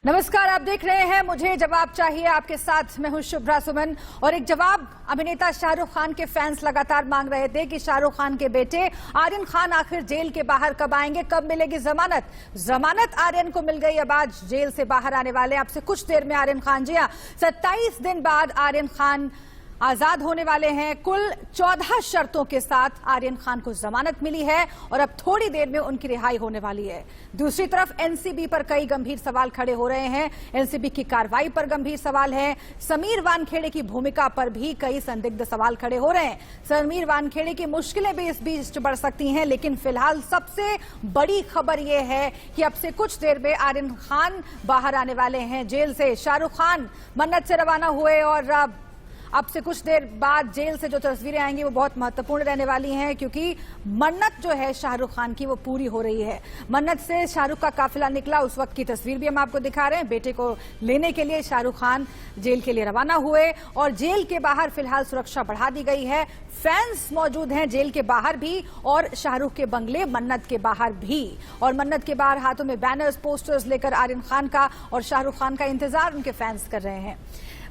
नमस्कार, आप देख रहे हैं मुझे जवाब चाहिए। आपके साथ मैं हूं शुभ्रा सुमन। और एक जवाब अभिनेता शाहरुख खान के फैंस लगातार मांग रहे थे कि शाहरुख खान के बेटे आर्यन खान आखिर जेल के बाहर कब आएंगे, कब मिलेगी जमानत आर्यन को मिल गई। अब आज जेल से बाहर आने वाले अब से कुछ देर में आर्यन खान, जी हां, 27 दिन बाद आर्यन खान आजाद होने वाले हैं। कुल 14 शर्तों के साथ आर्यन खान को जमानत मिली है और अब थोड़ी देर में उनकी रिहाई होने वाली है। दूसरी तरफ एनसीबी पर कई गंभीर सवाल खड़े हो रहे हैं। एनसीबी की कार्रवाई पर गंभीर सवाल है। समीर वानखेड़े की भूमिका पर भी कई संदिग्ध सवाल खड़े हो रहे हैं। समीर वानखेड़े की मुश्किलें भी इस बीच बढ़ सकती हैं, लेकिन फिलहाल सबसे बड़ी खबर यह है कि अब से कुछ देर में आर्यन खान बाहर आने वाले हैं जेल से। शाहरुख खान मन्नत से रवाना हुए और अब से कुछ देर बाद जेल से जो तस्वीरें आएंगी वो बहुत महत्वपूर्ण रहने वाली हैं, क्योंकि मन्नत जो है शाहरुख खान की वो पूरी हो रही है। मन्नत से शाहरुख का काफिला निकला, उस वक्त की तस्वीर भी हम आपको दिखा रहे हैं। बेटे को लेने के लिए शाहरुख खान जेल के लिए रवाना हुए और जेल के बाहर फिलहाल सुरक्षा बढ़ा दी गई है। फैंस मौजूद हैं जेल के बाहर भी और शाहरुख के बंगले मन्नत के बाहर भी। और मन्नत के बाहर हाथों में बैनर्स, पोस्टर्स लेकर आर्यन खान का और शाहरुख खान का इंतजार उनके फैंस कर रहे हैं।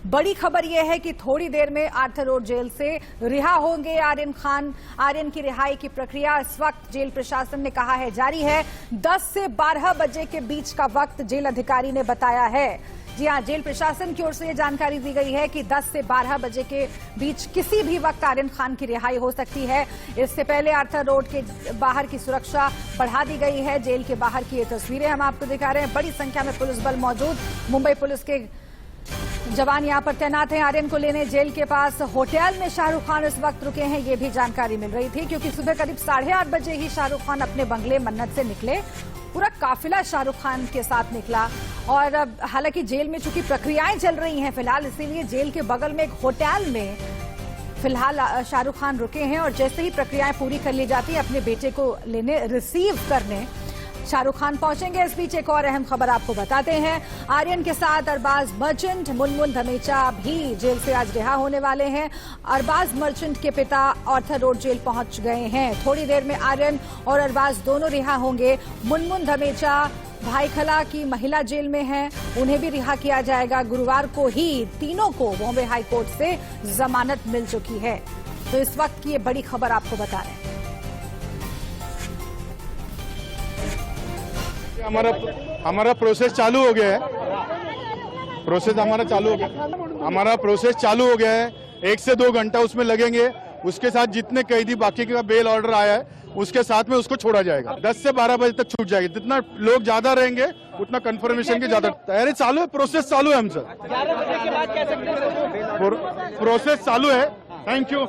बड़ी खबर यह है कि थोड़ी देर में आर्थर रोड जेल से रिहा होंगे आर्यन खान। आर्यन की रिहाई की प्रक्रिया इस वक्त जेल प्रशासन ने कहा है जारी है। 10 से 12 बजे के बीच का वक्त जेल अधिकारी ने बताया है। जी हां, जेल प्रशासन की ओर से यह जानकारी दी गई है कि 10 से 12 बजे के बीच किसी भी वक्त आर्यन खान की रिहाई हो सकती है। इससे पहले आर्थर रोड के बाहर की सुरक्षा बढ़ा दी गई है। जेल के बाहर की ये तस्वीरें हम आपको दिखा रहे हैं। बड़ी संख्या में पुलिस बल मौजूद, मुंबई पुलिस के जवान यहां पर तैनात हैं। आर्यन को लेने जेल के पास होटल में शाहरुख खान इस वक्त रुके हैं, ये भी जानकारी मिल रही थी, क्योंकि सुबह करीब 8:30 बजे ही शाहरुख खान अपने बंगले मन्नत से निकले। पूरा काफिला शाहरुख खान के साथ निकला। और हालांकि जेल में चूंकि प्रक्रियाएं चल रही हैं फिलहाल, इसीलिए जेल के बगल में एक होटल में फिलहाल शाहरुख खान रुके हैं। और जैसे ही प्रक्रियाएं पूरी कर ली जाती है अपने बेटे को लेने, रिसीव करने शाहरुख खान पहुंचेंगे। इस बीच एक और अहम खबर आपको बताते हैं। आर्यन के साथ अरबाज मर्चेंट, मुनमुन धमेचा भी जेल से आज रिहा होने वाले हैं। अरबाज मर्चेंट के पिता आर्थर रोड जेल पहुंच गए हैं। थोड़ी देर में आर्यन और अरबाज दोनों रिहा होंगे। मुनमुन धमेचा भाईखला की महिला जेल में है, उन्हें भी रिहा किया जाएगा। गुरुवार को ही तीनों को बॉम्बे हाईकोर्ट से जमानत मिल चुकी है। तो इस वक्त की ये बड़ी खबर आपको बता रहे हैं। हमारा प्रोसेस चालू हो गया है। हमारा प्रोसेस चालू हो गया है। 1 से 2 घंटा उसमें लगेंगे। उसके साथ जितने कैदी बाकी का बेल ऑर्डर आया है उसके साथ में उसको छोड़ा जाएगा। 10 से 12 बजे तक छूट जाएगी। जितना लोग ज्यादा रहेंगे उतना कंफर्मेशन की ज्यादा तैयारी चालू है। प्रोसेस चालू है। हम सर 11 बजे के बाद कह सकते हैं प्रोसेस चालू है। Thank you.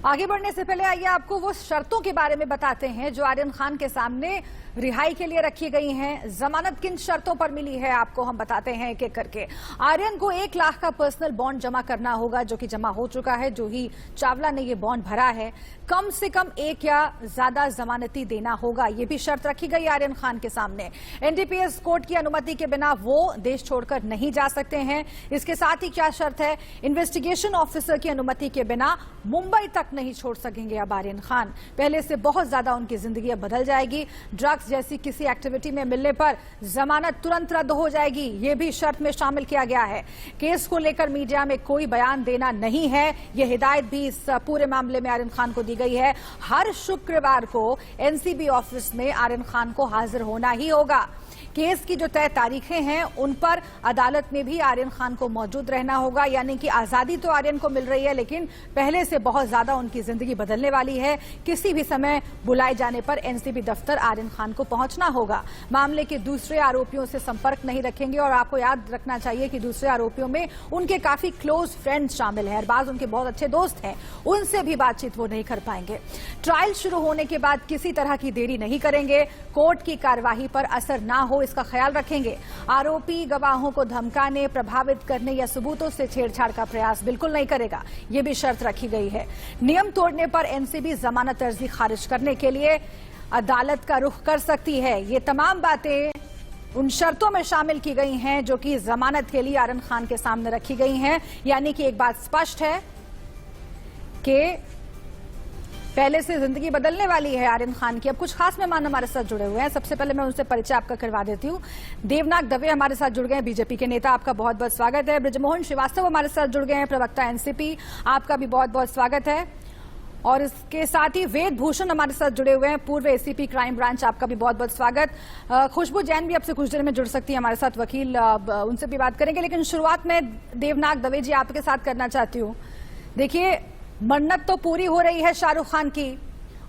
आगे बढ़ने से पहले आइए आपको वो शर्तों के बारे में बताते हैं जो आर्यन खान के सामने रिहाई के लिए रखी गई हैं। जमानत किन शर्तों पर मिली है आपको हम बताते हैं एक एक करके। आर्यन को 1 लाख का पर्सनल बॉन्ड जमा करना होगा, जो कि जमा हो चुका है। जूही चावला ने ये बॉन्ड भरा है। कम से कम 1 या ज्यादा जमानती देना होगा, ये भी शर्त रखी गई आर्यन खान के सामने। एनडीपीएस कोर्ट की अनुमति के बिना वो देश छोड़कर नहीं जा सकते हैं। इसके साथ ही क्या शर्त है, इन्वेस्टिगेशन ऑफिसर की अनुमति के बिना मुंबई तक नहीं छोड़ सकेंगे अब आर्यन खान। पहले से बहुत ज्यादा उनकी जिंदगी अब बदल जाएगी। ड्रग्स जैसी किसी एक्टिविटी में मिलने पर जमानत तुरंत रद्द हो जाएगी, ये भी शर्त में शामिल किया गया है। केस को लेकर मीडिया में कोई बयान देना नहीं है, यह हिदायत भी इस पूरे मामले में आर्यन खान को दी गई है। हर शुक्रवार को एनसीबी ऑफिस में आर्यन खान को हाजिर होना ही होगा। केस की जो तय तारीखें हैं उन पर अदालत में भी आर्यन खान को मौजूद रहना होगा। यानी कि आजादी तो आर्यन को मिल रही है, लेकिन पहले से बहुत ज्यादा उनकी जिंदगी बदलने वाली है। किसी भी समय बुलाए जाने पर एनसीबी दफ्तर आर्यन खान को पहुंचना होगा। मामले के दूसरे आरोपियों से संपर्क नहीं रखेंगे। और आपको याद रखना चाहिए कि दूसरे आरोपियों में उनके काफी क्लोज फ्रेंड्स शामिल हैं। अरबाज उनके बहुत अच्छे दोस्त हैं, उनसे भी बातचीत वो नहीं कर पाएंगे। ट्रायल शुरू होने के बाद किसी तरह की देरी नहीं करेंगे। कोर्ट की कार्यवाही पर असर ना हो इसका ख्याल रखेंगे। आरोपी गवाहों को धमकाने, प्रभावित करने या सबूतों से छेड़छाड़ का प्रयास बिल्कुल नहीं करेगा, यह भी शर्त रखी गई है। नियम तोड़ने पर एनसीबी जमानत अर्जी खारिज करने के लिए अदालत का रुख कर सकती है। ये तमाम बातें उन शर्तों में शामिल की गई हैं जो कि जमानत के लिए आर्यन खान के सामने रखी गई हैं। यानी कि एक बात स्पष्ट है कि पहले से जिंदगी बदलने वाली है आर्यन खान की। अब कुछ खास मेहमान हमारे साथ जुड़े हुए हैं। सबसे पहले मैं उनसे परिचय आपका करवा देती हूँ। देवनाग दवे हमारे साथ जुड़ गए हैं, बीजेपी के नेता, आपका बहुत बहुत स्वागत है। बृजमोहन श्रीवास्तव हमारे साथ जुड़ गए हैं, प्रवक्ता एनसीपी, आपका भी बहुत बहुत स्वागत है। और इसके साथ ही वेद भूषण हमारे साथ जुड़े हुए हैं, पूर्व एसीपी क्राइम ब्रांच, आपका भी बहुत बहुत स्वागत। खुशबू जैन भी अब से कुछ देर में जुड़ सकती है हमारे साथ, वकील, उनसे भी बात करेंगे। लेकिन शुरुआत में देवनाग दवे जी आपके साथ करना चाहती हूँ। देखिए, मन्नत तो पूरी हो रही है शाहरुख खान की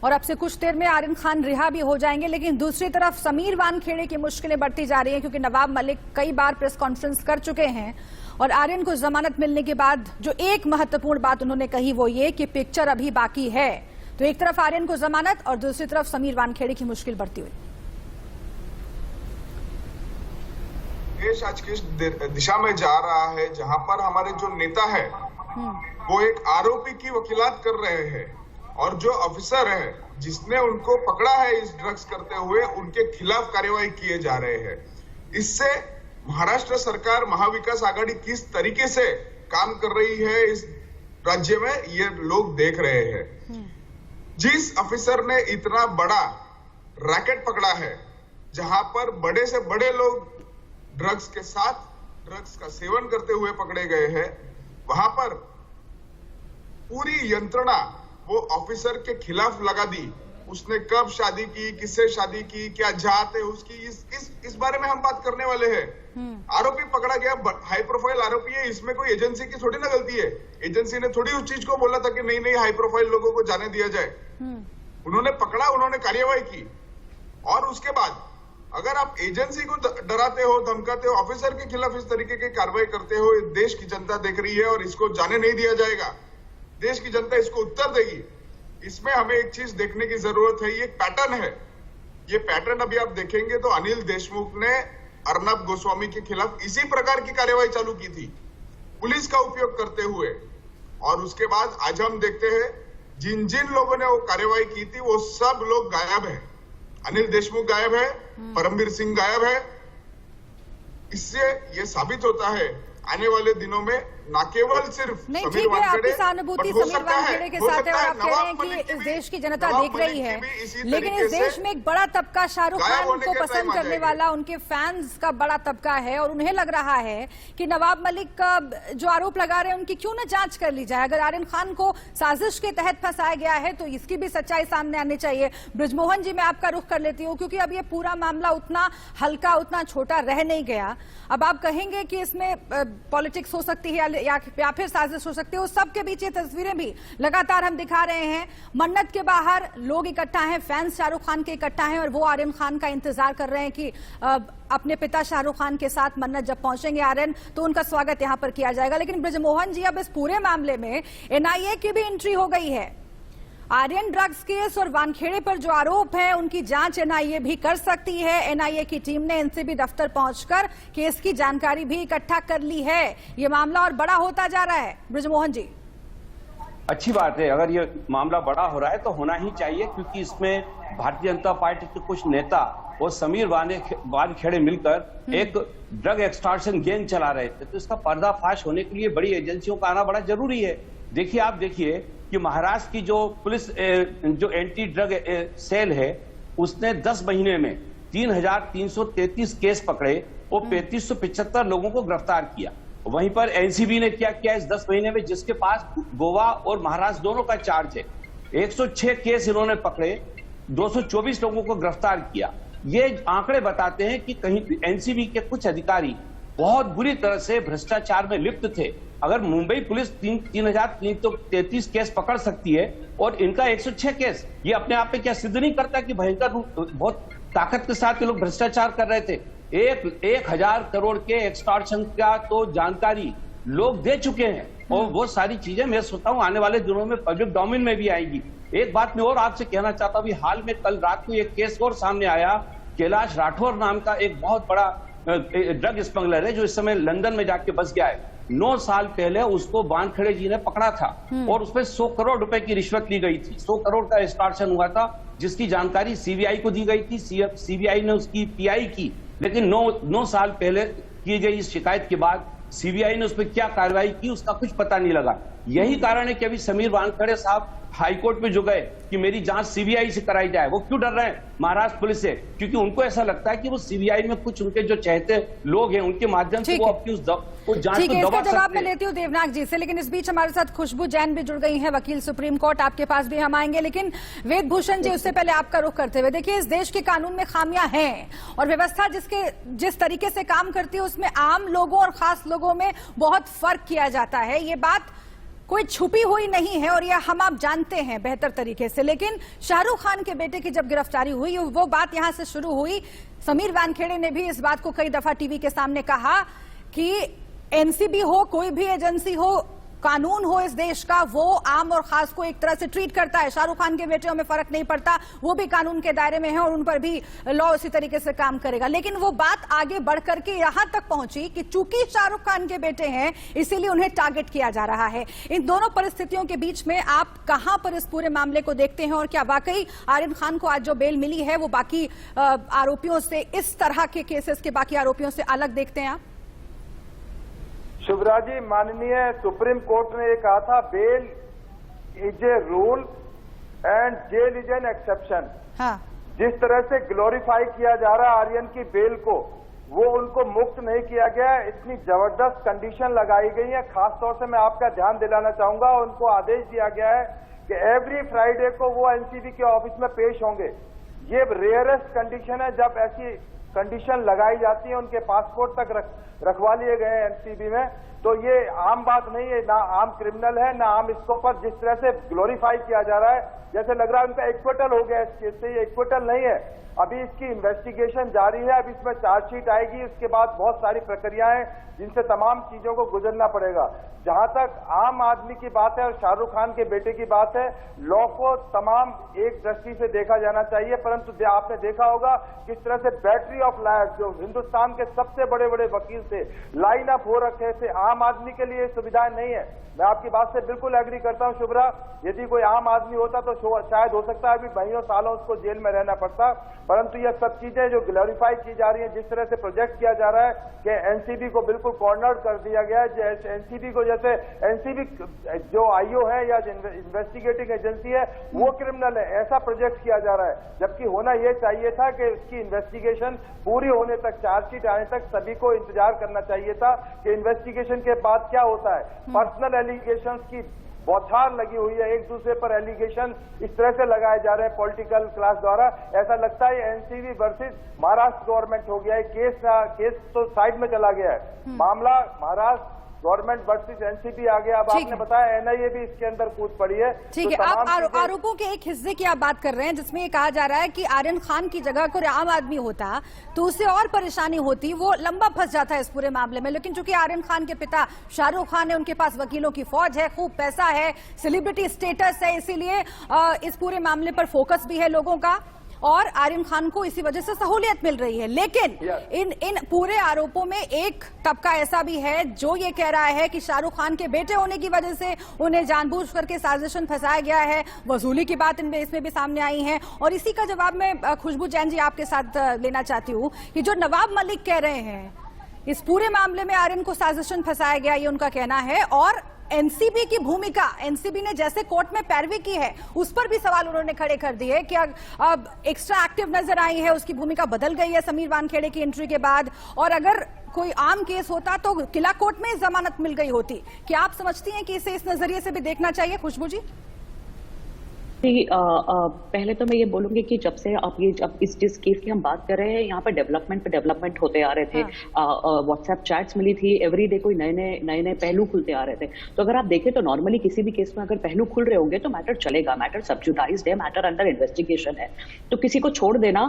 और अब से कुछ देर में आर्यन खान रिहा भी हो जाएंगे, लेकिन दूसरी तरफ समीर वानखेड़े की मुश्किलें बढ़ती जा रही हैं क्योंकि नवाब मलिक कई बार प्रेस कॉन्फ्रेंस कर चुके हैं और आर्यन को जमानत मिलने के बाद जो एक महत्वपूर्ण बात उन्होंने कही वो ये कि पिक्चर अभी बाकी है। तो एक तरफ आर्यन को जमानत और दूसरी तरफ समीर वानखेड़े की मुश्किल बढ़ती हुई। देश आज किस दिशा में जा रहा है जहां पर हमारे जो नेता है वो एक आरोपी की वकीलात कर रहे हैं और जो ऑफिसर है जिसने उनको पकड़ा है इस ड्रग्स करते हुए, उनके खिलाफ कार्यवाही किए जा रहे हैं। इससे महाराष्ट्र सरकार, महाविकास आघाड़ी किस तरीके से काम कर रही है इस राज्य में, ये लोग देख रहे हैं। जिस ऑफिसर ने इतना बड़ा रैकेट पकड़ा है जहां पर बड़े से बड़े लोग ड्रग्स के साथ ड्रग्स का सेवन करते हुए पकड़े गए हैं, वहां पर पूरी यंत्रणा वो ऑफिसर के खिलाफ लगा दी। उसने कब शादी की, किससे शादी की, क्या जात है उसकी, इस बारे में हम बात करने वाले हैं। आरोपी पकड़ा गया, हाई प्रोफाइल आरोपी है, इसमें कोई एजेंसी की थोड़ी ना गलती है। एजेंसी ने थोड़ी उस चीज को बोला था कि नहीं नहीं हाई प्रोफाइल लोगों को जाने दिया जाए। उन्होंने पकड़ा, उन्होंने कार्यवाही की और उसके बाद अगर आप एजेंसी को डराते हो, धमकाते हो, ऑफिसर के खिलाफ इस तरीके की कार्रवाई करते हो, देश की जनता देख रही है और इसको जाने नहीं दिया जाएगा। देश की जनता इसको उत्तर देगी। इसमें हमें एक चीज देखने की जरूरत है, ये पैटर्न है। ये पैटर्न अभी आप देखेंगे तो अनिल देशमुख ने अर्नब गोस्वामी के खिलाफ इसी प्रकार की कार्यवाही चालू की थी, पुलिस का उपयोग करते हुए। और उसके बाद आज हम देखते हैं जिन जिन लोगों ने वो कार्यवाही की थी वो सब लोग गायब है। अनिल देशमुख गायब है, परमवीर सिंह गायब है। इससे ये साबित होता है आने वाले दिनों में न केवल सिर्फ नहीं, ठीक है, आपकी सहानुभूति समीर वानखेड़े के साथ है और आप कह रहे हैं कि इस देश की जनता देख रही है, लेकिन इस देश में एक बड़ा तबका शाहरुख खान को पसंद करने वाला, उनके फैंस का बड़ा तबका है और उन्हें लग रहा है कि नवाब मलिक का जो आरोप लगा रहे हैं उनकी क्यों न जांच कर ली जाए। अगर आर्यन खान को साजिश के तहत फंसाया गया है तो इसकी भी सच्चाई सामने आनी चाहिए। बृजमोहन जी, मैं आपका रुख कर लेती हूँ क्योंकि अब ये पूरा मामला उतना हल्का, उतना छोटा रह नहीं गया। अब आप कहेंगे कि इसमें पॉलिटिक्स हो सकती है या फिर साजिश हो सकती है, उस सब के बीच ये तस्वीरें भी लगातार हम दिखा रहे हैं। मन्नत के बाहर लोग इकट्ठा हैं, फैंस शाहरुख खान के इकट्ठा हैं और वो आर्यन खान का इंतजार कर रहे हैं कि अपने पिता शाहरुख खान के साथ मन्नत जब पहुंचेंगे आर्यन तो उनका स्वागत यहां पर किया जाएगा। लेकिन बृजमोहन जी, अब इस पूरे मामले में एनआईए की भी एंट्री हो गई है। आर्यन ड्रग्स केस और वानखेड़े पर जो आरोप है उनकी जांच एनआईए भी कर सकती है। एनआईए की टीम ने एनसीबी दफ्तर पहुंचकर केस की जानकारी भी इकट्ठा कर ली है। ये मामला और बड़ा होता जा रहा है। बृजमोहन जी, अच्छी बात है, अगर ये मामला बड़ा हो रहा है तो होना ही चाहिए क्योंकि इसमें भारतीय जनता पार्टी के कुछ नेता और समीर वानखेड़े मिलकर एक ड्रग एक्सटॉर्शन गैंग चला रहे थे। तो इसका पर्दाफाश होने के लिए बड़ी एजेंसियों का आना बड़ा जरूरी है। देखिए, आप देखिए कि महाराष्ट्र की जो पुलिस जो एंटी ड्रग सेल है उसने 10 महीने में 3,333 केस पकड़े और 3,575 लोगों को गिरफ्तार किया। वहीं पर एनसीबी ने क्या किया इस 10 महीने में, जिसके पास गोवा और महाराष्ट्र दोनों का चार्ज है, 106 केस इन्होंने पकड़े, 224 लोगों को गिरफ्तार किया। ये आंकड़े बताते हैं कि कहीं एनसीबी के कुछ अधिकारी बहुत बुरी तरह से भ्रष्टाचार में लिप्त थे। अगर मुंबई पुलिस 3,333 केस पकड़ सकती है और इनका 106 केस, ये अपने आप में क्या सिद्ध नहीं करता कि भयंकर बहुत ताकत के साथ ये लोग भ्रष्टाचार कर रहे थे। 1,000 करोड़ के एक्सटॉर्शन का तो जानकारी लोग दे चुके हैं और वो सारी चीजें मैं सोचता हूँ आने वाले दिनों में पब्लिक डोमेन में भी आएगी। एक बात मैं और आपसे कहना चाहता हूँ, हाल में कल रात को एक केस और सामने आया। कैलाश राठौर नाम का एक बहुत बड़ा ड्रग स्मगलर है जो इस समय लंदन में जाके बस गया है। 9 साल पहले उसको वानखेड़े जी ने पकड़ा था और उसमें 100 करोड़ रुपए की रिश्वत ली गई थी। 100 करोड़ का एक्सटॉर्शन हुआ था जिसकी जानकारी सीबीआई को दी गई थी। सीबीआई ने उसकी पीआई की, लेकिन 9 साल पहले की गई इस शिकायत के बाद सीबीआई ने उस पर क्या कार्रवाई की उसका कुछ पता नहीं लगा। यही कारण है कि अभी समीर वानखेड़े साहब हाईकोर्ट में जो गए कि मेरी जांच सीबीआई से कराई जाए। वो क्यों डर रहे हैं महाराष्ट्र पुलिस से? क्योंकि उनको ऐसा लगता है कि वो सीबीआई में कुछ उनके जो चहते लोग हैं उनके माध्यम से वो अपनी उस जांच को दबा सकते हैं। इसका जवाब मैं लेती हूँ देवनाथ जी से, लेकिन इस बीच हमारे साथ खुशबू जैन भी जुड़ गई हैं, वकील सुप्रीम कोर्ट, आपके पास भी हम आएंगे। लेकिन वेद भूषण जी, उससे पहले आपका रुख करते हुए, देखिए इस देश के कानून में खामियां हैं और व्यवस्था जिस तरीके से काम करती है उसमें आम लोगों और खास लोगों में बहुत फर्क किया जाता है। ये बात कोई छुपी हुई नहीं है और यह हम आप जानते हैं बेहतर तरीके से। लेकिन शाहरुख खान के बेटे की जब गिरफ्तारी हुई, वो बात यहां से शुरू हुई। समीर वानखेड़े ने भी इस बात को कई दफा टीवी के सामने कहा कि एनसीबी हो, कोई भी एजेंसी हो, कानून हो इस देश का, वो आम और खास को एक तरह से ट्रीट करता है। शाहरुख खान के बेटे में फर्क नहीं पड़ता, वो भी कानून के दायरे में है और उन पर भी लॉ उसी तरीके से काम करेगा। लेकिन वो बात आगे बढ़ करके यहां तक पहुंची कि चूंकि शाहरुख खान के बेटे हैं इसीलिए उन्हें टारगेट किया जा रहा है। इन दोनों परिस्थितियों के बीच में आप कहां पर इस पूरे मामले को देखते हैं और क्या वाकई आर्यन खान को आज जो बेल मिली है वो बाकी आरोपियों से, इस तरह के केसेस के बाकी आरोपियों से अलग देखते हैं आप? शुभ्रा जी, माननीय सुप्रीम कोर्ट ने ये कहा था bail is a rule and jail is an exception. हाँ। जिस तरह से ग्लोरीफाई किया जा रहा है आर्यन की बेल को, वो उनको मुक्त नहीं किया गया है। इतनी जबरदस्त कंडीशन लगाई गई है। खासतौर से मैं आपका ध्यान दिलाना चाहूंगा, उनको आदेश दिया गया है कि एवरी फ्राइडे को वो एनसीबी के ऑफिस में पेश होंगे। ये रेयरेस्ट कंडीशन है जब ऐसी कंडीशन लगाई जाती है। उनके पासपोर्ट तक रखवा लिए गए हैं एनसीबी में, तो ये आम बात नहीं है, ना आम क्रिमिनल है ना आम इसको पर जिस तरह से ग्लोरीफाई किया जा रहा है, जैसे लग रहा है उनका एक्विटल हो गया इस केस से। ये एक्विटल नहीं है, अभी इसकी इन्वेस्टिगेशन जारी है। अब इसमें चार्जशीट आएगी, उसके बाद बहुत सारी प्रक्रियाएं जिनसे तमाम चीजों को गुजरना पड़ेगा। जहां तक आम आदमी की बात है और शाहरुख खान के बेटे की बात है, लॉ को तमाम एक दृष्टि से देखा जाना चाहिए। परंतु आपने देखा होगा किस तरह से बैटरी ऑफ लायर्स, जो हिंदुस्तान के सबसे बड़े बड़े वकील थे, लाइन अप हो रखे थे। आम आदमी के लिए सुविधाएं नहीं है। मैं आपकी बात से बिल्कुल एग्री करता हूं शुभ्रा, यदि कोई आम आदमी होता तो शायद हो सकता है अभी महीनों सालों उसको जेल में रहना पड़ता। परंतु ये सब चीजें जो ग्लोरीफाई की जा रही है, जिस तरह से प्रोजेक्ट किया जा रहा है कि एनसीबी को बिल्कुल कॉर्नर कर दिया गया है, एनसीबी को जैसे एनसीबी जो आईओ है या इन्वेस्टिगेटिंग एजेंसी है वो क्रिमिनल है, ऐसा प्रोजेक्ट किया जा रहा है। जबकि होना यह चाहिए था कि उसकी इन्वेस्टिगेशन पूरी होने तक, चार्जशीट आने तक सभी को इंतजार करना चाहिए था कि इन्वेस्टिगेशन के बाद क्या होता है। पर्सनल एलिगेशंस की बौछार लगी हुई है, एक दूसरे पर एलिगेशन इस तरह से लगाए जा रहे हैं पॉलिटिकल क्लास द्वारा। ऐसा लगता है एनसीबी वर्सेस महाराष्ट्र गवर्नमेंट हो गया है। केस तो साइड में चला गया है, मामला महाराष्ट्र गवर्नमेंट वर्सेस एनसीबी आ गया। अब आपने बताया एनआईए भी इसके अंदर कूद पड़ी है। ठीक है, आप आरोपों के एक हिस्से की आप बात कर रहे हैं जिसमें ये कहा जा रहा है कि आर्यन खान की जगह कोई आम आदमी होता तो उसे और परेशानी होती, वो लंबा फंस जाता है इस पूरे मामले में। लेकिन चूंकि आर्यन खान के पिता शाहरुख खान है, उनके पास वकीलों की फौज है, खूब पैसा है, सेलिब्रिटी स्टेटस है, इसीलिए इस पूरे मामले पर फोकस भी है लोगों का और आर्यन खान को इसी वजह से सहूलियत मिल रही है। लेकिन इन पूरे आरोपोों में एक तबका ऐसा भी है जो ये कह रहा है कि शाहरुख खान के बेटे होने की वजह से उन्हें जानबूझ करके साजिशन फंसाया गया है। वसूली की बात इसमें भी सामने आई है। और इसी का जवाब मैं खुशबू जैन जी आपके साथ लेना चाहती हूँ कि जो नवाब मलिक कह रहे हैं इस पूरे मामले में आर्यन को साजिशन फंसाया गया, ये उनका कहना है। और एनसीबी की भूमिका, एनसीबी ने जैसे कोर्ट में पैरवी की है उस पर भी सवाल उन्होंने खड़े कर दिए कि अब एक्स्ट्रा एक्टिव नजर आई है, उसकी भूमिका बदल गई है समीर वानखेड़े की एंट्री के बाद। और अगर कोई आम केस होता तो किला कोर्ट में जमानत मिल गई होती। क्या आप समझती हैं कि इसे इस नजरिए से भी देखना चाहिए खुशबू जी? पहले तो मैं ये बोलूंगी कि जब से आप ये जब इस जिस केस की हम बात कर रहे हैं, यहाँ पे डेवलपमेंट होते आ रहे थे। व्हाट्सएप चैट्स मिली थी, एवरीडे कोई नए पहलू खुलते आ रहे थे। तो अगर आप देखें तो नॉर्मली किसी भी केस में अगर पहलू खुल रहे होंगे तो मैटर चलेगा, मैटर सब्जुडाइज्ड है, मैटर अंडर इन्वेस्टिगेशन है, तो किसी को छोड़ देना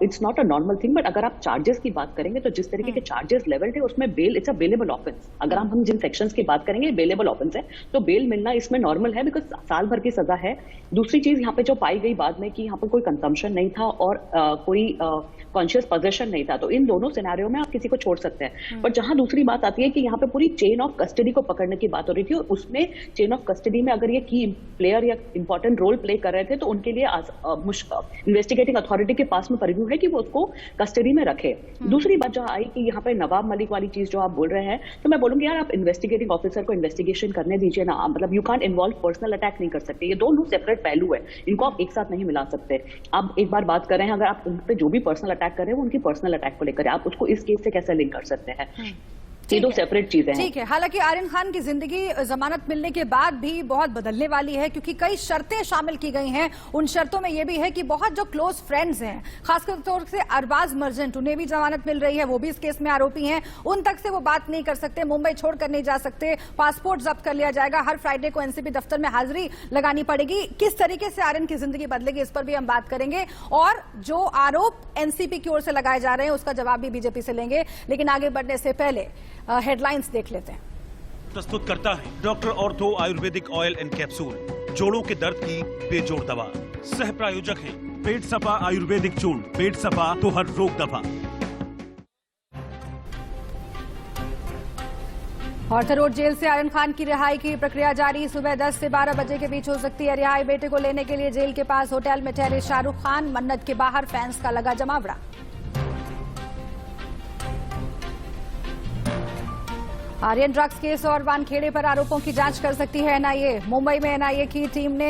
it's not a normal thing. But अगर आप चार्जेस की बात करेंगे तो जिस तरीके के चार्जेस लेवल थे उसमें bail it's a bailable offence. अगर हम जिन सेक्शंस की बात करेंगे बेलेबल ऑफेंस है, तो बेल मिलना इसमें नॉर्मल है, बिकॉज साल भर की सजा है। दूसरी चीज यहाँ पे जो पाई गई बाद में कि यहाँ पर कोई कंजम्पशन नहीं था और कोई कॉन्शियस पोजेशन नहीं था। तो इन दोनों सिनेरियो में आप किसी को छोड़ सकते हैं। पर जहां दूसरी बात आती है कि यहाँ पे पूरी चेन ऑफ कस्टडी को पकड़ने की बात हो रही थी, और उसमें चेन ऑफ कस्टडी में अगर ये की प्लेयर या इंपॉर्टेंट रोल प्ले कर रहे थे तो उनके लिए इन्वेस्टिगेटिंग अथॉरिटी के पास में परिव्यू है कि वो उसको कस्टडी में रखे। दूसरी बात जो आई कि यहाँ पे नवाब मलिक वाली चीज जो आप बोल रहे हैं, तो मैं बोलूंगी यार आप इन्वेस्टिगेटिंग ऑफिसर को इन्वेस्टिगेशन करने दीजिए ना। मतलब you can't involve personal attack नहीं कर सकते, ये दोनों सेपरेट पहलू है, इनको आप एक साथ नहीं मिला सकते। आप एक बार बात कर रहे हैं, अगर आप उन पे जो भी पर्सनल अटैक कर रहे हैं वो उनकी पर्सनल अटैक को लेकर, आप उसको इस केस से कैसे लिंक कर सकते हैं? ये दो सेपरेट चीजें हैं। ठीक है। हालांकि आर्यन खान की जिंदगी जमानत मिलने के बाद भी बहुत बदलने वाली है, क्योंकि कई शर्तें शामिल की गई हैं। उन शर्तों में यह भी है कि बहुत जो क्लोज फ्रेंड्स हैं, खासकर तौर से अरबाज मर्जेंट, उन्हें भी जमानत मिल रही है, वो भी इस केस में आरोपी हैं। उन तक से वो बात नहीं कर सकते, मुंबई छोड़कर नहीं जा सकते, पासपोर्ट जब्त कर लिया जाएगा, हर फ्राइडे को एनसीबी दफ्तर में हाजिरी लगानी पड़ेगी। किस तरीके से आर्यन की जिंदगी बदलेगी, इस पर भी हम बात करेंगे। और जो आरोप एनसीबी की ओर से लगाए जा रहे हैं उसका जवाब भी बीजेपी से लेंगे। लेकिन आगे बढ़ने से पहले हेडलाइंस देख लेते हैं। प्रस्तुत करता है doctor ortho Ayurvedic oil and capsule, जोड़ों के दर्द की बेजोड़ दवा। सह प्रायोजक हैं पेट सपा आयुर्वेदिक चूर्ण, पेट सपा तो हर रोग दवा। ऑर्थर रोड जेल से आर्यन खान की रिहाई की प्रक्रिया जारी। सुबह 10 से 12 बजे के बीच हो सकती है रिहाई। बेटे को लेने के लिए जेल के पास होटल में ठहरे शाहरुख खान, मन्नत के बाहर फैंस का लगा जमावड़ा। आर्यन ड्रग्स केस और वानखेड़े पर आरोपों की जांच कर सकती है एनआईए। मुंबई में एनआईए की टीम ने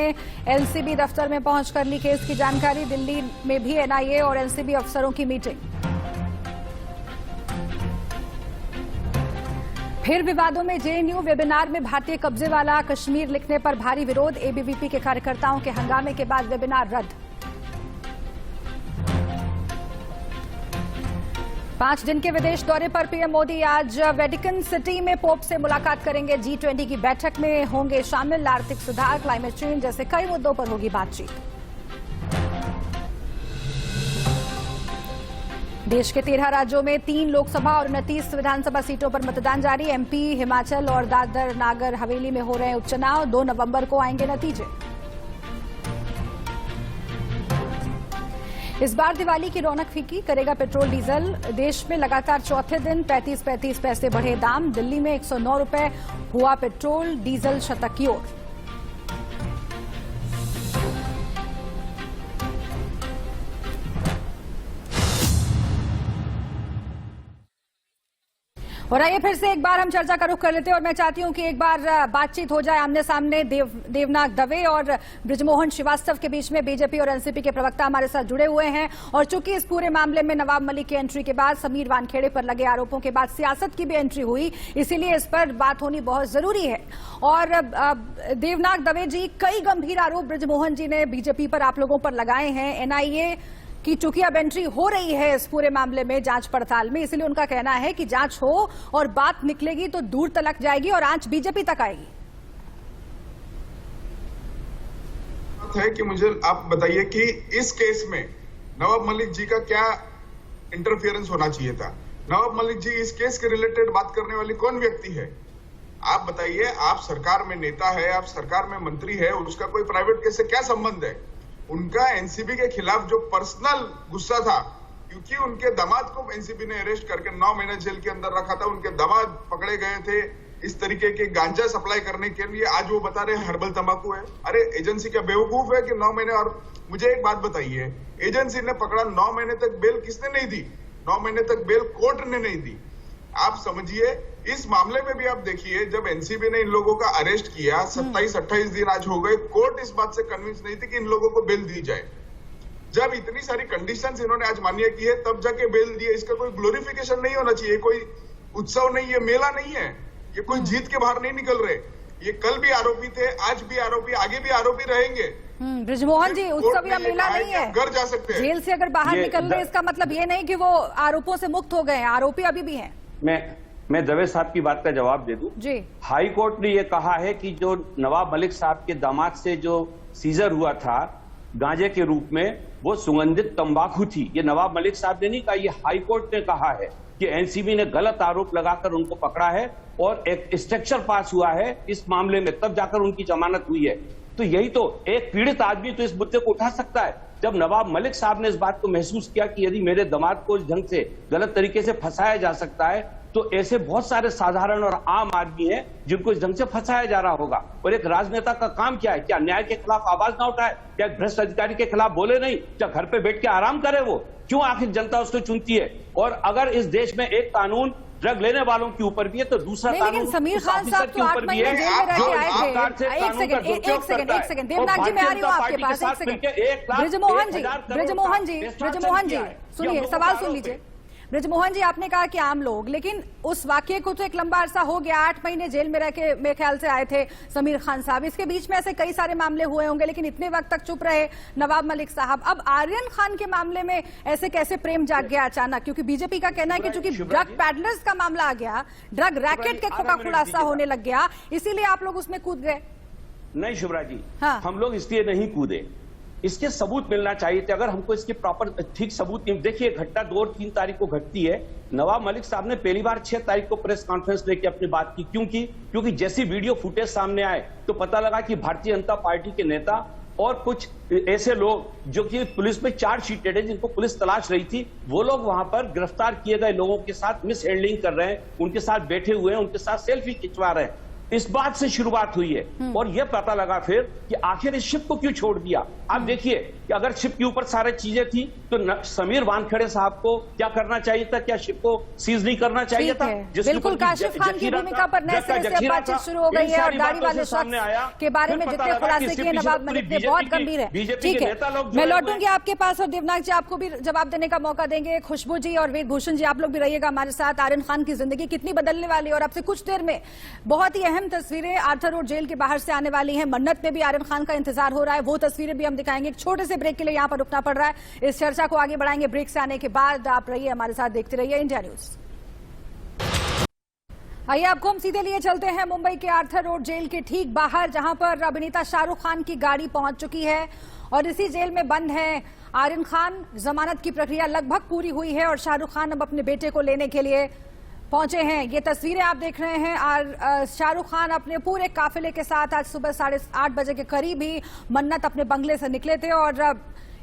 एलसीबी दफ्तर में पहुंचकर ली केस की जानकारी। दिल्ली में भी एनआईए और एलसीबी अफसरों की मीटिंग। फिर विवादों में जेएनयू, वेबिनार में भारतीय कब्जे वाला कश्मीर लिखने पर भारी विरोध। एबीवीपी के कार्यकर्ताओं के हंगामे के बाद वेबिनार रद्द। 5 दिन के विदेश दौरे पर पीएम मोदी आज वेटिकन सिटी में पोप से मुलाकात करेंगे। G20 की बैठक में होंगे शामिल। आर्थिक सुधार, क्लाइमेट चेंज जैसे कई मुद्दों पर होगी बातचीत। देश के 13 राज्यों में 3 लोकसभा और 29 विधानसभा सीटों पर मतदान जारी। एमपी, हिमाचल और दादर नागर हवेली में हो रहे हैं उपचुनाव। 2 नवंबर को आएंगे नतीजे। इस बार दिवाली की रौनक फीकी करेगा पेट्रोल डीजल। देश में लगातार चौथे दिन 35 पैसे बढ़े दाम। दिल्ली में 109 रुपए हुआ पेट्रोल डीजल शतक की ओर। और आइए फिर से एक बार हम चर्चा का रुख कर लेते हैं, और मैं चाहती हूं कि एक बार बातचीत हो जाए आमने सामने। देवनाग दवे और बृजमोहन श्रीवास्तव के बीच में। बीजेपी और एनसीपी के प्रवक्ता हमारे साथ जुड़े हुए हैं, और चूंकि इस पूरे मामले में नवाब मलिक की एंट्री के बाद, समीर वानखेड़े पर लगे आरोपों के बाद सियासत की भी एंट्री हुई, इसीलिए इस पर बात होनी बहुत जरूरी है। और देवनाग दवे जी, कई गंभीर आरोप बृजमोहन जी ने बीजेपी पर, आप लोगों पर लगाए हैं। एनआईए कि चूंकि अब एंट्री हो रही है इस पूरे मामले में जांच पड़ताल में, इसलिए उनका कहना है कि जांच हो और बात निकलेगी तो दूर तलक जाएगी और आंच बीजेपी तक आएगी। है कि मुझे आप बताइए कि इस केस में नवाब मलिक जी का क्या इंटरफियरेंस होना चाहिए था? नवाब मलिक जी इस केस के रिलेटेड बात करने वाली कौन व्यक्ति है? आप बताइए। आप सरकार में नेता है, आप सरकार में मंत्री है, उसका कोई प्राइवेट केस से क्या संबंध है? उनका एनसीबी के खिलाफ जो पर्सनल गुस्सा था, क्योंकि उनके दामाद को एनसीबी ने अरेस्ट करके 9 महीने जेल के अंदर रखा था, उनके दामाद पकड़े गए थे इस तरीके के गांजा सप्लाई करने के लिए। आज वो बता रहे हर्बल तंबाकू है। अरे एजेंसी क्या बेवकूफ है कि 9 महीने? और मुझे एक बात बताइए, एजेंसी ने पकड़ा, 9 महीने तक बेल किसने नहीं दी? 9 महीने तक बेल कोर्ट ने नहीं दी। आप समझिए, इस मामले में भी आप देखिए, जब एनसीबी ने इन लोगों का अरेस्ट किया, 27-28 दिन आज हो गए, कोर्ट इस बात से कन्विंस नहीं थी कि इन लोगों को बेल दी जाए। जब इतनी सारी कंडीशंस इन्होंने आज मान्य की है, तब जाके बेल दिए। इसका कोई ग्लोरिफिकेशन नहीं होना चाहिए, कोई उत्सव नहीं है, मेला नहीं है, ये कोई जीत के बाहर नहीं निकल रहे। ये कल भी आरोपी थे, आज भी आरोपी, आगे भी आरोपी रहेंगे। बृजमोहन जी, उत्सव या मेला नहीं है, घर जा सकते हैं। जेल से अगर बाहर निकल रहे, इसका मतलब ये नहीं कि वो आरोपों से मुक्त हो गए हैं, आरोपी अभी भी हैं। मैं दवे साहब की बात का जवाब दे दूं जी। हाई कोर्ट ने यह कहा है कि जो नवाब मलिक साहब के दामाद से जो सीजर हुआ था गांजे के रूप में, वो सुगंधित तंबाकू थी। ये नवाब मलिक साहब ने नहीं कहा, ये हाई कोर्ट ने कहा है कि एनसीबी ने गलत आरोप लगाकर उनको पकड़ा है और एक स्ट्रक्चर पास हुआ है इस मामले में, तब जाकर उनकी जमानत हुई है। तो यही तो एक पीड़ित आदमी तो इस मुद्दे को उठा सकता है। जब नवाब मलिक साहब ने इस बात को महसूस किया कि यदि मेरे दामाद को इस ढंग से गलत तरीके से फंसाया जा सकता है, तो ऐसे बहुत सारे साधारण और आम आदमी हैं जिनको इस ढंग से फंसाया जा रहा होगा। और एक राजनेता का काम क्या है? क्या न्याय के खिलाफ आवाज ना उठाए? क्या भ्रष्ट अधिकारी के खिलाफ बोले नहीं? क्या घर पे बैठ के आराम करे? वो क्यों आखिर जनता उसको चुनती है? और अगर इस देश में एक कानून ड्रग लेने वालों के ऊपर भी है तो दूसरा कानून लेकिन समीर खान साहब तो 8 महीने जेल में रह के आए थे। एक सेकंड देवनाथ जी, मैं आ रही हूँ आपके पास। एक सेकंड ब्रिजमोहन जी सुनिए, सवाल सुन लीजिए। ब्रिजमोहन जी, आपने कहा कि आम लोग, लेकिन उस वाक्य को तो एक लंबा अरसा हो गया, 8 महीने जेल में रह के मेरे ख्याल से आए थे समीर खान साहब। इसके बीच में ऐसे कई सारे मामले हुए होंगे, लेकिन इतने वक्त तक चुप रहे नवाब मलिक साहब। अब आर्यन खान के मामले में ऐसे कैसे प्रेम जाग गया अचानक? क्योंकि बीजेपी का कहना है कि चूंकि ड्रग पैडलर्स का मामला आ गया, ड्रग रैकेट का खुलासा होने लग गया, इसीलिए आप लोग उसमें कूद गए। नहीं शुभ्रा जी, हाँ। हम लोग इसलिए नहीं कूदे, इसके सबूत मिलना चाहिए थे। अगर हमको इसके प्रॉपर ठीक सबूत नहीं, देखिए घटना 2 और 3 तारीख को घटती है। नवाब मलिक साहब ने पहली बार 6 तारीख को प्रेस कॉन्फ्रेंस लेके अपनी बात की। क्योंकि जैसी वीडियो फुटेज सामने आए तो पता लगा कि भारतीय जनता पार्टी के नेता और कुछ ऐसे लोग जो कि पुलिस में चार्जशीटेड है, जिनको पुलिस तलाश रही थी, वो लोग वहां पर गिरफ्तार किए गए लोगों के साथ मिस हैंडलिंग कर रहे हैं, उनके साथ बैठे हुए हैं, उनके साथ सेल्फी खिंचवा रहे हैं। इस बात से शुरुआत हुई है और यह पता लगा फिर कि आखिर इस शिप को क्यों छोड़ दिया। आप देखिए कि अगर शिप के ऊपर सारी चीजें थी तो समीर वानखेड़े साहब को क्या करना चाहिए था? क्या शिप को सीज नहीं करना चाहिए था? बिल्कुल, काशिफ खान की भूमिका पर नए सिरे से बातचीत शुरू हो गई है और गाड़ी वाले शख्स के बारे में जितने खुलासे किए नवाब मलिक ने बहुत गंभीर है। ठीक है, मैं लौटूंगी आपके पास और देवनाथ जी आपको भी जवाब देने का मौका देंगे। खुशबू जी और वीर भूषण जी, आप लोग भी रहिएगा हमारे साथ। आर्यन खान की जिंदगी कितनी बदलने वाली है और अब से कुछ देर में बहुत ही अहम तस्वीरें आर्थर रोड जेल के बाहर से आने वाली हैं। मन्नत में भी आर्यन खान का इंतजार हो रहा है, वो तस्वीरें भी हम दिखाएंगे। एक छोटे से ब्रेक के लिए यहां पर रुकना पड़ रहा है। इस चर्चा को आगे बढ़ाएंगे ब्रेक से आने के बाद। आप रहिए हमारे साथ, देखते रहिए इंडिया न्यूज। आइए आपको हम सीधे लिए चलते हैं मुंबई के आर्थर रोड जेल के ठीक बाहर, जहां पर अभिनेता शाहरुख खान की गाड़ी पहुंच चुकी है और इसी जेल में बंद है आर्यन खान। जमानत की प्रक्रिया लगभग पूरी हुई है और शाहरुख खान अब अपने बेटे को लेने के लिए पहुंचे हैं। ये तस्वीरें आप देख रहे हैं, शाहरुख खान अपने पूरे काफिले के साथ आज सुबह 8:30 बजे के करीब ही मन्नत अपने बंगले से निकले थे और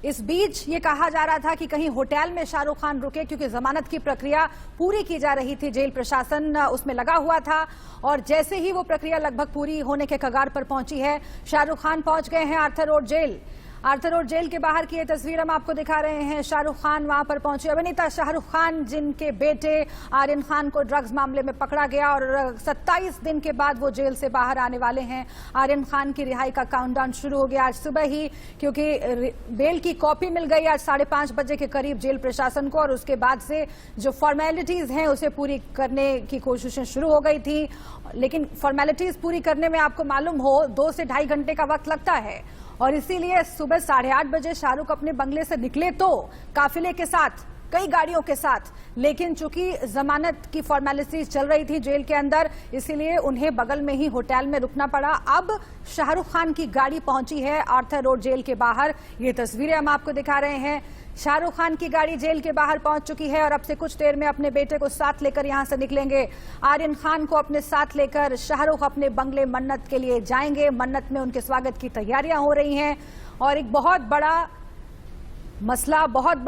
इस बीच ये कहा जा रहा था कि कहीं होटल में शाहरुख खान रुके, क्योंकि जमानत की प्रक्रिया पूरी की जा रही थी। जेल प्रशासन उसमें लगा हुआ था और जैसे ही वो प्रक्रिया लगभग पूरी होने के कगार पर पहुंची है, शाहरुख खान पहुंच गए हैं Arthur Road jail. Arthur Road jail के बाहर की ये तस्वीर हम आपको दिखा रहे हैं। शाहरुख खान वहां पर पहुंचे। अभिनेता शाहरुख खान, जिनके बेटे आर्यन खान को ड्रग्स मामले में पकड़ा गया और 27 दिन के बाद वो जेल से बाहर आने वाले हैं। आर्यन खान की रिहाई का काउंटडाउन शुरू हो गया आज सुबह ही, क्योंकि बेल की कॉपी मिल गई आज 5:30 बजे के करीब जेल प्रशासन को और उसके बाद से जो फॉर्मेलिटीज हैं उसे पूरी करने की कोशिशें शुरू हो गई थी। लेकिन फॉर्मेलिटीज पूरी करने में आपको मालूम हो 2 से 2.5 घंटे का वक्त लगता है और इसीलिए सुबह 8:30 बजे शाहरुख अपने बंगले से निकले तो काफिले के साथ, कई गाड़ियों के साथ, लेकिन चूंकि जमानत की फॉर्मेलिटीज चल रही थी जेल के अंदर, इसीलिए उन्हें बगल में ही होटल में रुकना पड़ा। अब शाहरुख खान की गाड़ी पहुंची है आर्थर रोड जेल के बाहर। ये तस्वीरें हम आपको दिखा रहे हैं। शाहरुख खान की गाड़ी जेल के बाहर पहुंच चुकी है और अब से कुछ देर में अपने बेटे को साथ लेकर यहां से निकलेंगे। आर्यन खान को अपने साथ लेकर शाहरुख अपने बंगले मन्नत के लिए जाएंगे। मन्नत में उनके स्वागत की तैयारियां हो रही हैं और एक बहुत बड़ा मसला, बहुत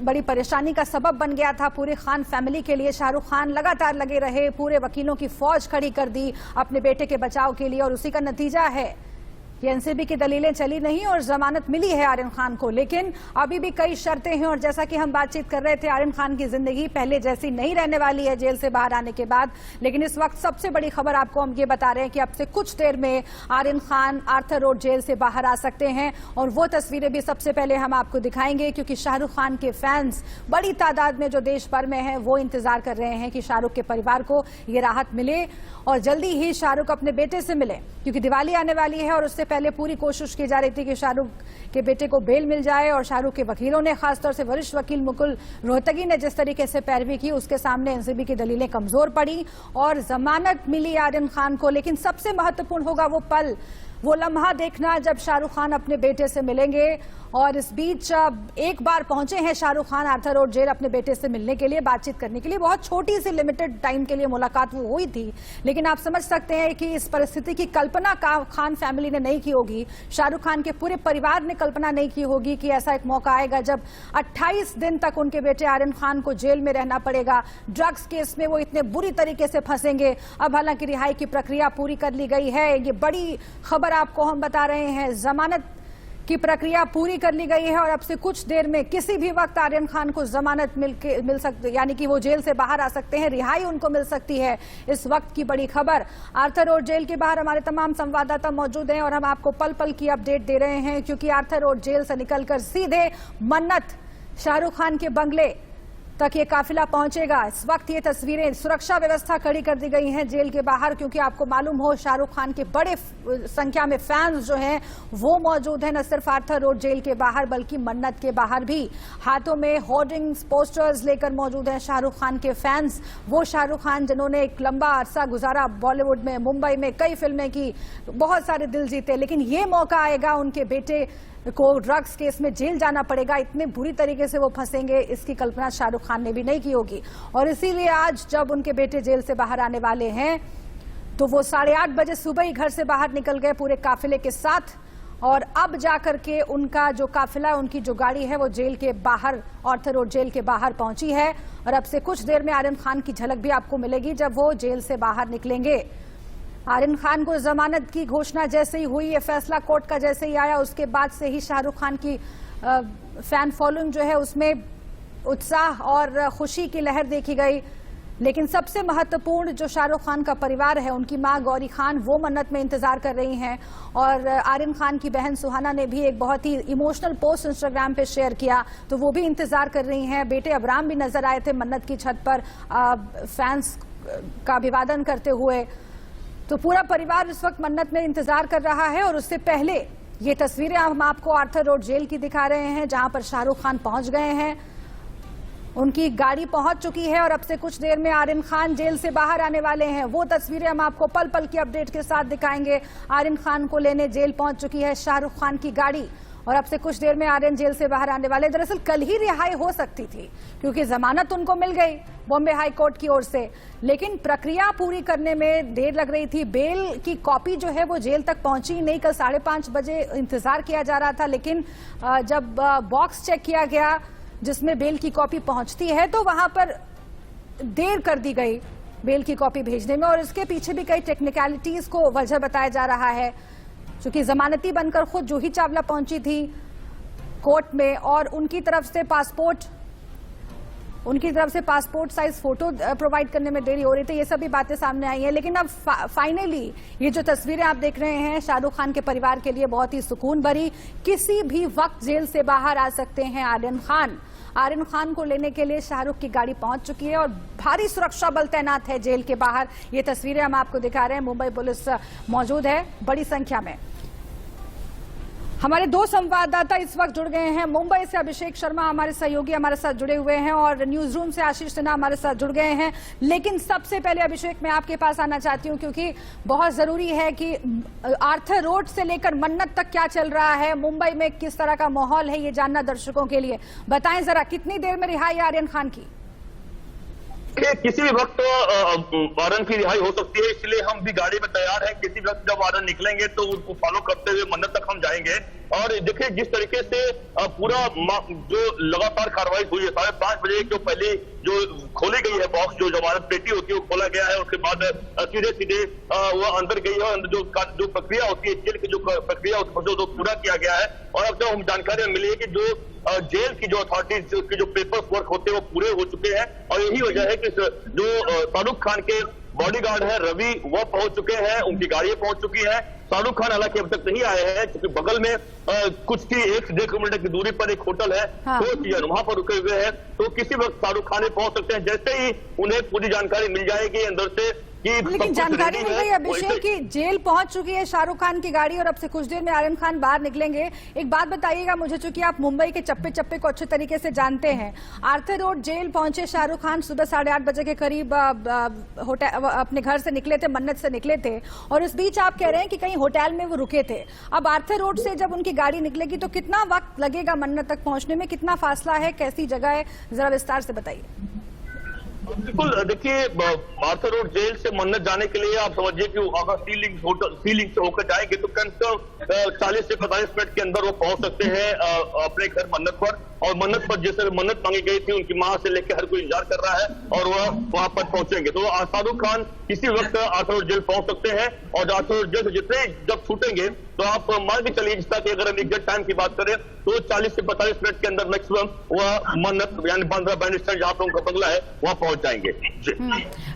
बड़ी परेशानी का सबब बन गया था पूरे खान फैमिली के लिए। शाहरुख खान लगातार लगे रहे, पूरे वकीलों की फौज खड़ी कर दी अपने बेटे के बचाव के लिए और उसी का नतीजा है कि एनसीबी की दलीलें चली नहीं और जमानत मिली है आर्यन खान को। लेकिन अभी भी कई शर्तें हैं और जैसा कि हम बातचीत कर रहे थे, आर्यन खान की जिंदगी पहले जैसी नहीं रहने वाली है जेल से बाहर आने के बाद। लेकिन इस वक्त सबसे बड़ी खबर आपको हम ये बता रहे हैं कि अब से कुछ देर में Aryan Khan Arthur Road jail से बाहर आ सकते हैं और वो तस्वीरें भी सबसे पहले हम आपको दिखाएंगे, क्योंकि शाहरुख खान के फैंस बड़ी तादाद में जो देश भर में हैं वो इंतजार कर रहे हैं कि शाहरुख के परिवार को ये राहत मिले और जल्दी ही शाहरुख अपने बेटे से मिले, क्योंकि दिवाली आने वाली है और उससे पहले पूरी कोशिश की जा रही थी कि शाहरुख के बेटे को बेल मिल जाए। और शाहरुख के वकीलों ने, खासतौर से वरिष्ठ वकील मुकुल रोहतगी ने जिस तरीके से पैरवी की, उसके सामने एनसीबी की दलीलें कमजोर पड़ी और जमानत मिली आर्यन खान को। लेकिन सबसे महत्वपूर्ण होगा वो पल वो लम्हा देखना जब शाहरुख खान अपने बेटे से मिलेंगे। और इस बीच एक बार पहुंचे हैं Shahrukh Khan Arthur Road jail अपने बेटे से मिलने के लिए, बातचीत करने के लिए। बहुत छोटी सी लिमिटेड टाइम के लिए मुलाकात वो हुई थी, लेकिन आप समझ सकते हैं कि इस परिस्थिति की कल्पना खान फैमिली ने नहीं की होगी, शाहरुख खान के पूरे परिवार ने कल्पना नहीं की होगी कि ऐसा एक मौका आएगा जब 28 दिन तक उनके बेटे आर्यन खान को जेल में रहना पड़ेगा। ड्रग्स केस में वो इतने बुरी तरीके से फंसेंगे। अब हालांकि रिहाई की प्रक्रिया पूरी कर ली गई है, ये बड़ी खबर आपको हम बता रहे हैं। जमानत की प्रक्रिया पूरी कर ली गई है और अब से कुछ देर में किसी भी वक्त आर्यन खान को जमानत मिल सकती, यानी कि वो जेल से बाहर आ सकते हैं, रिहाई उनको मिल सकती है। इस वक्त की बड़ी खबर। आर्थर रोड जेल के बाहर हमारे तमाम संवाददाता मौजूद हैं और हम आपको पल पल की अपडेट दे रहे हैं, क्योंकि आर्थर रोड जेल से निकलकर सीधे मन्नत शाहरुख खान के बंगले तक ये काफिला पहुंचेगा। इस वक्त ये तस्वीरें, सुरक्षा व्यवस्था कड़ी कर दी गई है जेल के बाहर, क्योंकि आपको मालूम हो शाहरुख खान के बड़े संख्या में फैंस जो हैं वो मौजूद हैं, न सिर्फ आर्थर रोड जेल के बाहर बल्कि मन्नत के बाहर भी। हाथों में होर्डिंग्स, पोस्टर्स लेकर मौजूद हैं शाहरुख खान के फैंस। वो शाहरुख खान जिन्होंने एक लंबा अरसा गुजारा बॉलीवुड में, मुंबई में कई फिल्में की, बहुत सारे दिल जीते, लेकिन ये मौका आएगा उनके बेटे को ड्रग्स केस में जेल जाना पड़ेगा, इतने बुरी तरीके से वो फंसेंगे, इसकी कल्पना शाहरुख खान ने भी नहीं की होगी। और इसीलिए आज जब उनके बेटे जेल से बाहर आने वाले हैं तो वो 8:30 बजे सुबह ही घर से बाहर निकल गए पूरे काफिले के साथ। और अब जाकर के उनका जो काफिला, उनकी जो गाड़ी है वो जेल के बाहर, आर्थर रोड जेल के बाहर पहुंची है। और अब से कुछ देर में आर्यन खान की झलक भी आपको मिलेगी जब वो जेल से बाहर निकलेंगे। आर्यन खान को जमानत की घोषणा जैसे ही हुई, ये फैसला कोर्ट का जैसे ही आया, उसके बाद से ही शाहरुख खान की फैन फॉलोइंग जो है उसमें उत्साह और खुशी की लहर देखी गई। लेकिन सबसे महत्वपूर्ण जो शाहरुख खान का परिवार है, उनकी मां गौरी खान, वो मन्नत में इंतजार कर रही हैं। और आर्यन खान की बहन सुहाना ने भी एक बहुत ही इमोशनल पोस्ट इंस्टाग्राम पे शेयर किया, तो वो भी इंतजार कर रही हैं। बेटे अबराम भी नजर आए थे मन्नत की छत पर फैंस का अभिवादन करते हुए। तो पूरा परिवार इस वक्त मन्नत में इंतजार कर रहा है। और उससे पहले ये तस्वीरें हम आपको आर्थर रोड जेल की दिखा रहे हैं, जहां पर शाहरुख खान पहुंच गए हैं, उनकी गाड़ी पहुंच चुकी है और अब से कुछ देर में आर्यन खान जेल से बाहर आने वाले हैं। वो तस्वीरें हम आपको पल पल की अपडेट के साथ दिखाएंगे। आर्यन खान को लेने जेल पहुंच चुकी है शाहरुख खान की गाड़ी और अब से कुछ देर में आर्यन जेल से बाहर आने वाले। दरअसल कल ही रिहाई हो सकती थी, क्योंकि जमानत उनको मिल गई बॉम्बे हाई कोर्ट की ओर से, लेकिन प्रक्रिया पूरी करने में देर लग रही थी। बेल की कॉपी जो है वो जेल तक पहुंची नहीं। कल 5:30 बजे इंतजार किया जा रहा था, लेकिन जब बॉक्स चेक किया गया जिसमें बेल की कॉपी पहुंचती है, तो वहां पर देर कर दी गई बेल की कॉपी भेजने में। और इसके पीछे भी कई टेक्निकलिटीज को वजह बताया जा रहा है, क्योंकि जमानती बनकर खुद जूही चावला पहुंची थी कोर्ट में और उनकी तरफ से पासपोर्ट साइज फोटो प्रोवाइड करने में देरी हो रही थी। ये सभी बातें सामने आई हैं। लेकिन अब फाइनली ये जो तस्वीरें आप देख रहे हैं शाहरुख खान के परिवार के लिए बहुत ही सुकून भरी, किसी भी वक्त जेल से बाहर आ सकते हैं आर्यन खान। आर्यन खान को लेने के लिए शाहरुख की गाड़ी पहुंच चुकी है और भारी सुरक्षा बल तैनात है जेल के बाहर। ये तस्वीरें हम आपको दिखा रहे हैं। मुंबई पुलिस मौजूद है बड़ी संख्या में। हमारे 2 संवाददाता इस वक्त जुड़ गए हैं। मुंबई से अभिषेक शर्मा हमारे सहयोगी हमारे साथ जुड़े हुए हैं और न्यूज रूम से आशीष सिन्हा हमारे साथ जुड़ गए हैं। लेकिन सबसे पहले अभिषेक, मैं आपके पास आना चाहती हूं, क्योंकि बहुत जरूरी है कि आर्थर रोड से लेकर मन्नत तक क्या चल रहा है, मुंबई में किस तरह का माहौल है, ये जानना दर्शकों के लिए। बताएं जरा, कितनी देर में रिहाई आर्यन खान की? किसी भी वक्त आर्यन की रिहाई हो सकती है, इसलिए हम भी गाड़ी में तैयार हैं। किसी वक्त जब आर्यन निकलेंगे तो उनको फॉलो करते हुए मन्नत तक हम जाएंगे। और देखिए जिस तरीके से पूरा जो लगातार कार्रवाई हुई है, 5:30 बजे जो पहले जो खोली गई है बॉक्स, जो जमानत पेटी होती है वो खोला गया है। उसके बाद सीधे वो अंदर गई है, अंदर जो प्रक्रिया होती है जेल की, जो प्रक्रिया जो पूरा किया गया है। और अब जो हम जानकारी मिली है कि जो जेल की जो अथॉरिटीज, उसके जो पेपर्स वर्क होते हैं वो पूरे हो चुके हैं। और यही वजह है कि जो शाहरुख खान के बॉडीगार्ड है रवि, वो पहुंच चुके हैं, उनकी गाड़ियां पहुंच चुकी है। शाहरुख खान हालांकि अब तक नहीं आए हैं, क्योंकि बगल में कुछ की 1 से 1.5 किलोमीटर की दूरी पर एक होटल है, तो वहां पर रुके हुए हैं। तो किसी वक्त शाहरुख खान पहुंच सकते हैं। जैसे ही उन्हें पूरी जानकारी मिल जाएगी अंदर से लेकिन जानकारी मिल रही है अभिषेक कि जेल पहुंच चुकी है शाहरुख खान की गाड़ी और अब से कुछ देर में आर्यन खान बाहर निकलेंगे। एक बात बताइएगा मुझे, चूंकि आप मुंबई के चप्पे चप्पे को अच्छे तरीके से जानते हैं, आर्थर रोड जेल पहुंचे शाहरुख खान सुबह 8:30 बजे के करीब होटल अपने घर से निकले थे, मन्नत से निकले थे, और इस बीच आप कह रहे हैं कि कहीं होटल में वो रुके थे। अब आर्थर रोड से जब उनकी गाड़ी निकलेगी तो कितना वक्त लगेगा मन्नत तक पहुंचने में, कितना फासला है, कैसी जगह है, जरा विस्तार से बताइए। बिल्कुल, देखिए आर्थर रोड जेल से मन्नत जाने के लिए आप समझिए कि अगर सी लिंक से होकर जाएंगे तो कम से कम 40 से 45 मिनट के अंदर वो पहुंच सकते हैं अपने घर मन्नत पर। और मन्नत पर जैसे मन्नत मांगी गई थी उनकी मां से लेकर हर कोई इंतजार कर रहा है और वह वहां पर पहुंचेंगे तो शाहरुख खान किसी वक्त आर्थर रोड जेल पहुंच सकते हैं। और आर्थर रोड जेल से जितने जब छूटेंगे तो आप मान के चलिए, जिस तरह की अगर हम एग्जैक्ट टाइम की बात करें तो 40 से 45 मिनट के अंदर मैक्सिमम वह मन्नत यानी बांद्रा बैंडस्टैंड जहां पर उनका बंगला है वहां पहुंच जाएंगे।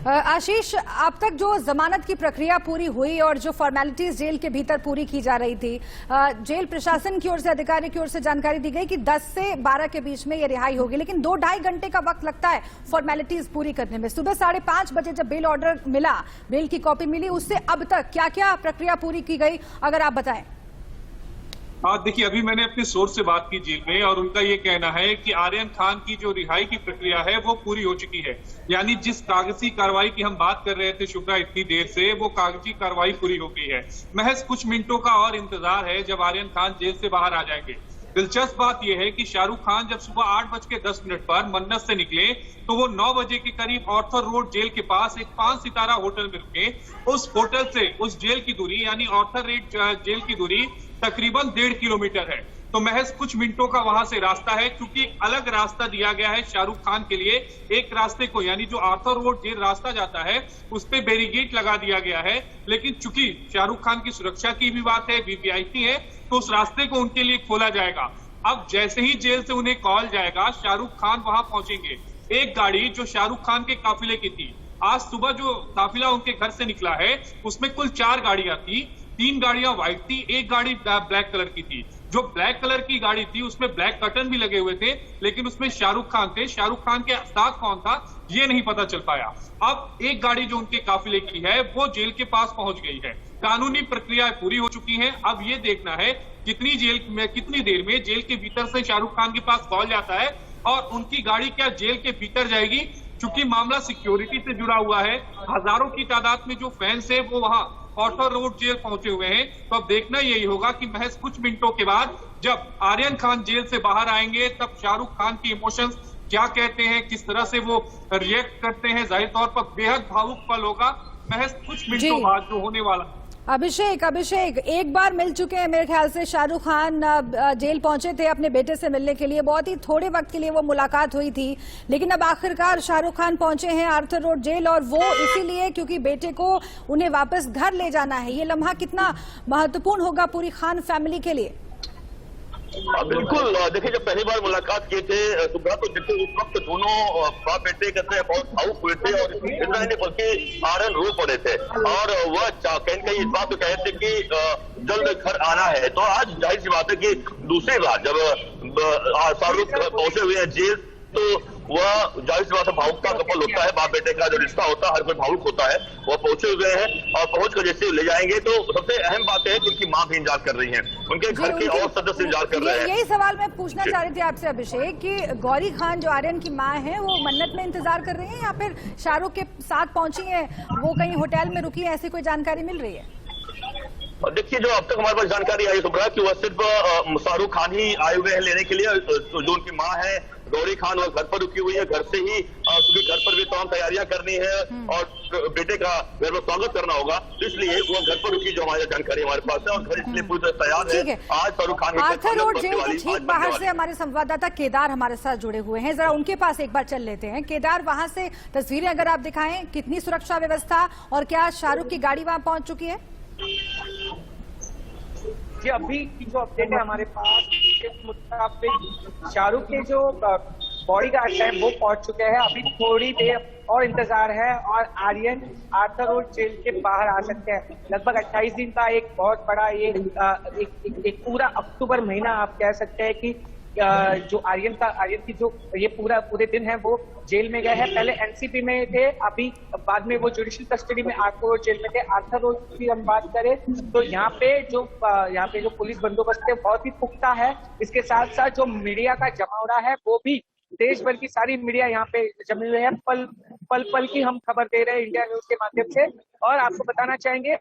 आशीष, अब तक जो जमानत की प्रक्रिया पूरी हुई और जो फॉर्मेलिटीज जेल के भीतर पूरी की जा रही थी, जेल प्रशासन की ओर से, अधिकारी की ओर से जानकारी दी गई कि 10 से 12 के बीच में ये रिहाई होगी, लेकिन 2-2.5 घंटे का वक्त लगता है फॉर्मेलिटीज पूरी करने में। सुबह 5:30 बजे जब बेल ऑर्डर मिला, बेल की कॉपी मिली, उससे अब तक क्या क्या प्रक्रिया पूरी की गई, अगर आप बताएं। हाँ, देखिए, अभी मैंने अपने सोर्स से बात की जेल में और उनका ये कहना है कि आर्यन खान की जो रिहाई की प्रक्रिया है वो पूरी हो चुकी है। यानी जिस कागजी कार्रवाई की हम बात कर रहे थे शुक्ला इतनी देर से, वो कागजी कार्रवाई पूरी हो गई है। महज कुछ मिनटों का और इंतजार है जब आर्यन खान जेल से बाहर आ जाएंगे। दिलचस्प बात यह है कि शाहरुख खान जब सुबह 8:10 पर मन्नत से निकले तो वो 9 बजे के करीब आर्थर रोड जेल के पास एक 5 सितारा होटल में रुके। उस होटल से उस जेल की दूरी यानी आर्थर रोड जेल की दूरी तकरीबन 1.5 किलोमीटर है। तो महज कुछ मिनटों का वहां से रास्ता है, क्योंकि अलग रास्ता दिया गया है शाहरुख खान के लिए। एक रास्ते को यानी जो आर्थर रोड जेल रास्ता जाता है उस पे बैरिकेड लगा दिया गया है, लेकिन चूंकि शाहरुख खान की सुरक्षा की भी बात है, वीवीआईपी है, तो उस रास्ते को उनके लिए खोला जाएगा। अब जैसे ही जेल से उन्हें कॉल जाएगा शाहरुख खान वहां पहुंचेंगे। एक गाड़ी जो शाहरुख खान के काफिले की थी, आज सुबह जो काफिला उनके घर से निकला है उसमें कुल 4 गाड़ियां थी। 3 गाड़ियां व्हाइट थी, एक गाड़ी ब्लैक कलर की थी। जो ब्लैक कलर की गाड़ी थी उसमें ब्लैक कर्टन भी लगे हुए थे, लेकिन उसमें शाहरुख खान थे। शाहरुख खान के साथ कौन था ये नहीं पता चल पाया। अब एक गाड़ी जो उनके काफिले की है वो जेल के पास पहुंच गई है। कानूनी प्रक्रिया पूरी हो चुकी है। अब ये देखना है कितनी देर में जेल के भीतर से शाहरुख खान के पास कॉल जाता है और उनकी गाड़ी क्या जेल के भीतर जाएगी। चूंकि मामला सिक्योरिटी से जुड़ा हुआ है, हजारों की तादाद में जो फैंस है वो वहां आर्थर रोड जेल पहुंचे हुए हैं। तो अब देखना यही होगा कि महज कुछ मिनटों के बाद जब आर्यन खान जेल से बाहर आएंगे तब शाहरुख खान की इमोशंस क्या कहते हैं, किस तरह से वो रिएक्ट करते हैं। जाहिर तौर पर बेहद भावुक पल होगा महज कुछ मिनटों बाद जो होने वाला। अभिषेक, एक बार मिल चुके हैं मेरे ख्याल से। शाहरुख खान जेल पहुंचे थे अपने बेटे से मिलने के लिए, बहुत ही थोड़े वक्त के लिए वो मुलाकात हुई थी, लेकिन अब आखिरकार शाहरुख खान पहुंचे हैं आर्थर रोड जेल, और वो इसीलिए क्योंकि बेटे को उन्हें वापस घर ले जाना है। ये लम्हा कितना महत्वपूर्ण होगा पूरी खान फैमिली के लिए? बिल्कुल, देखिए जब पहली बार मुलाकात किए थे सुबह तो देखिए उस वक्त दोनों बाप बेटे कहते हैं बहुत भावुक हुए थे और इतना नहीं बल्कि आर्यन रो पड़े थे और वह कहीं कहीं इस बात को कहे थे कि जल्द घर आना है। तो आज जाहिर सी बात है कि दूसरी बार जब शाहरुख पहुंचे हुए हैं जेल तो वह जाहिर सी बात है भावुकता का पल होता है। बाप बेटे का जो रिश्ता होता है हर कोई भावुक होता है। वह पहुंचे हुए हैं और पहुंच कर जैसे ले जाएंगे तो सबसे अहम बात है कि उनकी मां भी इंतजार कर रही है, उनके घर के और सदस्य इंतजार कर रहे हैं। यही सवाल मैं पूछना चाह रही थी आपसे अभिषेक कि गौरी खान जो आर्यन की मां है वो मन्नत में इंतजार कर रही है या फिर शाहरुख के साथ पहुंची है, वो कहीं होटल में रुकी है, ऐसी कोई जानकारी मिल रही है? देखिए जो अब तक हमारे पास जानकारी आई सुब्रा कि वह सिर्फ शाहरुख खान ही आए हुए हैं लेने के लिए। जो उनकी मां है गौरी खान वह घर पर रुकी हुई है, घर से ही क्योंकि घर पर भी तमाम तैयारियां करनी है और बेटे का घर में स्वागत करना होगा, इसलिए वो घर पर रुकी जो हमारी जानकारी हमारे पास है और घर इसलिए पूरी तरह तैयार है। आज Shahrukh Khan Arthur Road jail के ठीक बाहर से हमारे संवाददाता केदार हमारे साथ जुड़े हुए हैं, जरा उनके पास एक बार चल लेते हैं। केदार, वहां से तस्वीरें अगर आप दिखाएं, कितनी सुरक्षा व्यवस्था और क्या शाहरुख की गाड़ी वहां पहुंच चुकी है? जी, अभी की जो अपडेट है हमारे पास के मुताबिक शाहरुख के जो बॉडीगार्ड है वो पहुंच चुके हैं। अभी थोड़ी देर और इंतजार है और आर्यन आर्थर रोड जेल के बाहर आ सकते हैं। लगभग 28 दिन का एक बहुत बड़ा एक पूरा अक्टूबर महीना आप कह सकते हैं कि जो आर्यन की जो ये पूरे दिन है वो जेल में गए हैं। पहले एनसीपी में थे, अभी बाद में वो जुडिशियल कस्टडी में आर्थर रोड जेल में थे। आर्थर रोड की हम बात करें तो यहाँ पे जो पुलिस बंदोबस्त है बहुत ही पुख्ता है। इसके साथ साथ जो मीडिया का जमावड़ा है वो भी, देश भर की सारी मीडिया यहाँ पे जमी हुई है। पल पल की हम खबर दे रहे हैं इंडिया न्यूज के माध्यम से। और आपको बताना चाहेंगे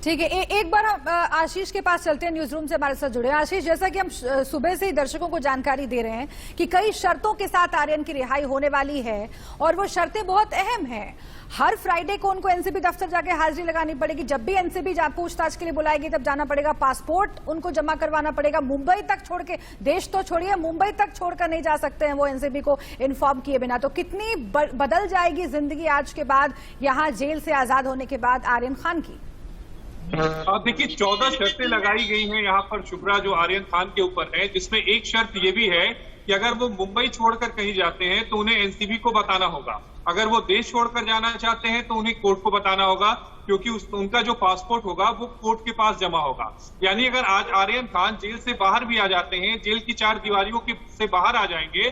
ठीक है, एक बार हम आशीष के पास चलते हैं, न्यूज रूम से हमारे साथ जुड़े हैं। आशीष, जैसा कि हम सुबह से ही दर्शकों को जानकारी दे रहे हैं कि कई शर्तों के साथ आर्यन की रिहाई होने वाली है और वो शर्तें बहुत अहम हैं। हर फ्राइडे को उनको एनसीबी दफ्तर जाके हाजिरी लगानी पड़ेगी। जब भी एनसीबी पूछताछ के लिए बुलाएगी तब जाना पड़ेगा। पासपोर्ट उनको जमा करवाना पड़ेगा। मुंबई तक छोड़ के, देश तो छोड़िए, मुंबई तक छोड़कर नहीं जा सकते हैं वो एनसीबी को इन्फॉर्म किए बिना। तो कितनी बदल जाएगी जिंदगी आज के बाद, यहाँ जेल से आजाद होने के बाद आर्यन खान की? देखिए 14 शर्तें लगाई गई हैं यहाँ पर शुभ्रा, जो आर्यन खान के ऊपर है, जिसमें एक शर्त ये भी है कि अगर वो मुंबई छोड़कर कहीं जाते हैं तो उन्हें एनसीबी को बताना होगा। अगर वो देश छोड़कर जाना चाहते हैं तो उन्हें कोर्ट को बताना होगा, क्योंकि उनका जो पासपोर्ट होगा वो कोर्ट के पास जमा होगा। यानी अगर आज आर्यन खान जेल से बाहर भी आ जाते हैं, जेल की 4 दीवारियों से बाहर आ जाएंगे,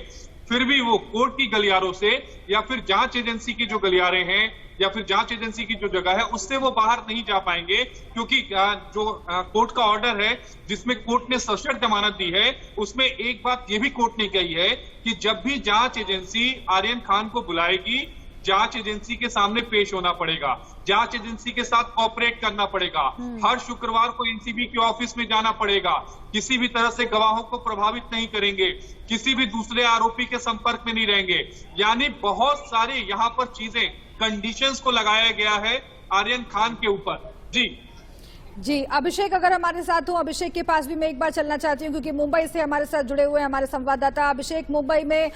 फिर भी वो कोर्ट की गलियारों से या फिर जांच एजेंसी की जो गलियारे हैं या फिर जांच एजेंसी की जो जगह है उससे वो बाहर नहीं जा पाएंगे, क्योंकि जो कोर्ट का ऑर्डर है जिसमें कोर्ट ने सशर्त जमानत दी है, उसमें एक बात ये भी कोर्ट ने कही है कि जब भी जांच एजेंसी आर्यन खान को बुलाएगी, जांच एजेंसी के सामने पेश होना पड़ेगा, जांच एजेंसी के साथ कोऑपरेट करना पड़ेगा, हर शुक्रवार को एनसीबी के ऑफिस में जाना पड़ेगा, किसी भी तरह से गवाहों को प्रभावित नहीं करेंगे, किसी भी दूसरे आरोपी के संपर्क में नहीं रहेंगे। यानी बहुत सारे यहाँ पर चीजें, कंडीशंस को लगाया गया है आर्यन खान के ऊपर। जी, अभिषेक अगर हमारे साथ हो, अभिषेक के पास भी मैं एक बार चलना चाहती हूँ, क्योंकि मुंबई से हमारे साथ जुड़े हुए हैं हमारे संवाददाता। अभिषेक, मुंबई में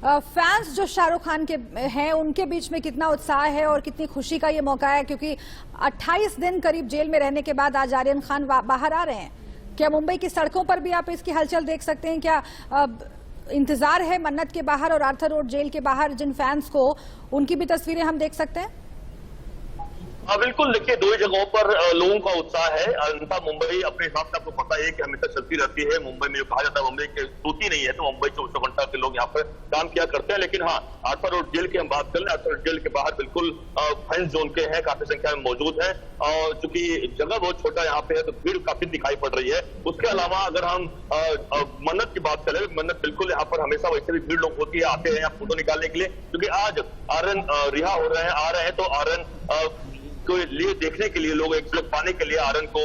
फैंस जो शाहरुख खान के हैं उनके बीच में कितना उत्साह है और कितनी खुशी का ये मौका है, क्योंकि 28 दिन करीब जेल में रहने के बाद आज आर्यन खान बाहर आ रहे हैं। क्या मुंबई की सड़कों पर भी आप इसकी हलचल देख सकते हैं? क्या इंतजार है मन्नत के बाहर और आर्थर रोड जेल के बाहर जिन फैंस को, उनकी भी तस्वीरें हम देख सकते हैं? बिल्कुल, देखिए 2 जगहों पर लोगों का उत्साह है। अनंता मुंबई अपने हिसाब से आपको पता है कि हमेशा चलती रहती है। मुंबई में जो कहा जाता है मुंबई के सोती नहीं है, तो मुंबई 24 घंटा के लोग यहाँ पर काम किया करते हैं। लेकिन हाँ, आर्थर रोड जेल की हम बात करें, आर्थर रोड जेल के बाहर बिल्कुल फैंस जोन के हैं, काफी संख्या में मौजूद है। और चूंकि जगह बहुत छोटा यहाँ पे है तो भीड़ काफी दिखाई पड़ रही है। उसके अलावा अगर हम मन्नत की बात करें, मन्नत बिल्कुल यहाँ पर हमेशा वैसे भी भीड़ लोग होती है, आते हैं यहाँ फोटो निकालने के लिए, क्योंकि आज आर्यन रिहा हो रहे हैं, आ रहे हैं, तो आर्यन को लिए देखने के लिए लोग एक झलक पाने के लिए आर्यन को,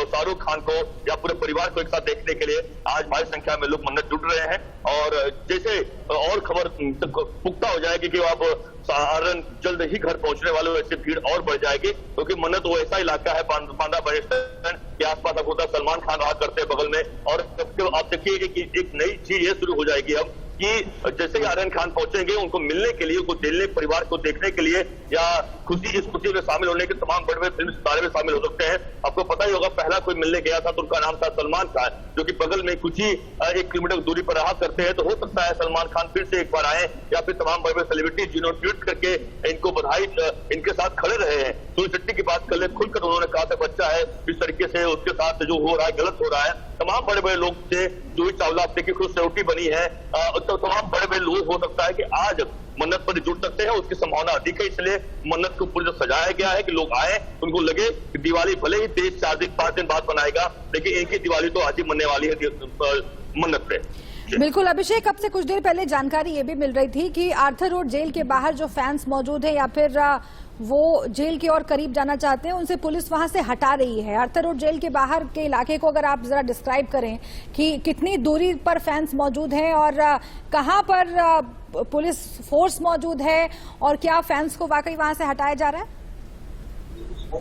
शाहरुख खान को या पूरे परिवार को एक साथ देखने के लिए आज भारी संख्या में लोग मन्नत जुट रहे हैं। और जैसे और खबर पुख्ता हो जाएगी कि अब आर्यन जल्द ही घर पहुंचने वाले, वैसे भीड़ और बढ़ जाएगी, क्योंकि मन्नत वो ऐसा इलाका है बांद्रा बस स्टैंड के आसपास, आपको सलमान खान रहा करते हैं बगल में। और आप देखिए कि एक नई चीज ये शुरू हो जाएगी अब कि जैसे ही आर्यन खान पहुंचेंगे, उनको मिलने के लिए, उनको जेल परिवार को देखने के लिए या इस खुशी में शामिल होने के तमाम बड़े बड़े फिल्म सितारे में शामिल हो सकते हैं। आपको पता ही होगा, पहला कोई मिलने गया था तो उनका नाम था सलमान खान, जो कि बगल में कुछ ही 1 किलोमीटर दूरी पर रहा करते हैं। तो हो सकता है सलमान खान फिर से एक बार आए, या फिर तमाम बड़े बड़े सेलिब्रिटी जिन्होंने ट्वीट करके इनको बधाई, इनके साथ खड़े रहे हैं। सूर्य शेट्टी की बात कर ले, खुलकर उन्होंने कहा था बच्चा है, इस तरीके से उसके साथ जो हो रहा है गलत हो रहा है। तमाम बड़े बड़े लोग थे, जूही चावला आप देखिए खुद सेवटी बनी है, तो तमाम बड़े बड़े लोग हो सकता है कि आज मन्नत पर जुड़ सकते हैं, उसकी संभावना अधिक है। इसलिए मन्नत को पूरा सजाया गया है कि लोग आए, उनको लगे कि दिवाली भले ही देश 4 दिन 5 दिन बाद बनाएगा, लेकिन इनकी दिवाली तो आज ही मनने वाली है मन्नत पे। बिल्कुल अभिषेक, अब से कुछ देर पहले जानकारी ये भी मिल रही थी कि आर्थर रोड जेल के बाहर जो फैंस मौजूद है या फिर वो जेल के और करीब जाना चाहते हैं, उनसे पुलिस वहां से हटा रही है। आर्थर रोड जेल के बाहर के इलाके को अगर आप जरा डिस्क्राइब करें कि कितनी दूरी पर फैंस मौजूद हैं और कहां पर पुलिस फोर्स मौजूद है और क्या फैंस को वाकई वहां से हटाया जा रहा है?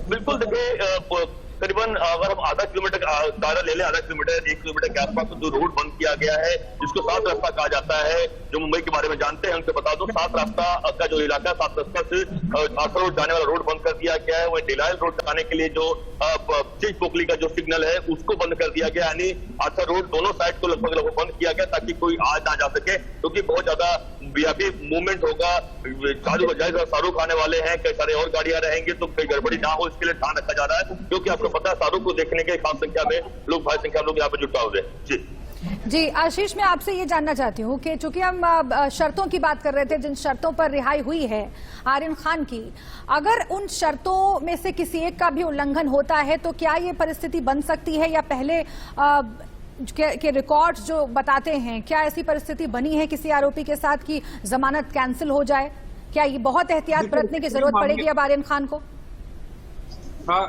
बिल्कुल, देखिए करीबन तकरीबन अगर हम आधा किलोमीटर दायरा ले लें, आधा किलोमीटर 1 किलोमीटर के आसपास जो रोड बंद किया गया है, जिसको 7 रास्ता कहा जाता है, जो मुंबई के बारे में जानते हैं हमसे बता दो, 7 रास्ता का जो इलाका 7 रास्ता से आर्थर रोड जाने वाला रोड बंद कर दिया गया है। वही डिलायल रोड जाने के लिए जो चीज पोकली का जो सिग्नल है उसको बंद कर दिया गया, यानी आर्थर रोड दोनों साइड को लगभग बंद किया गया ताकि कोई आ ना जा सके, क्योंकि बहुत ज्यादा व्यापी मूवमेंट होगा। शाहरुख आने वाले हैं, कई सारे और गाड़ियां रहेंगी, तो कोई गड़बड़ी ना हो इसके लिए ध्यान रखा जा रहा है, क्योंकि आपको पता है शाहरुख को देखने के खास संख्या में लोग, भारी संख्या में लोग यहाँ पे जुटा हुए हैं। जी जी आशीष, मैं आपसे ये जानना चाहती हूँ कि चूंकि हम शर्तों की बात कर रहे थे, जिन शर्तों पर रिहाई हुई है आर्यन खान की, अगर उन शर्तों में से किसी एक का भी उल्लंघन होता है तो क्या ये परिस्थिति बन सकती है, या पहले के रिकॉर्ड्स जो बताते हैं, क्या ऐसी परिस्थिति बनी है किसी आरोपी के साथ कि जमानत कैंसिल हो जाए? क्या ये बहुत एहतियात बरतने की जरूरत पड़ेगी अब आर्यन खान को?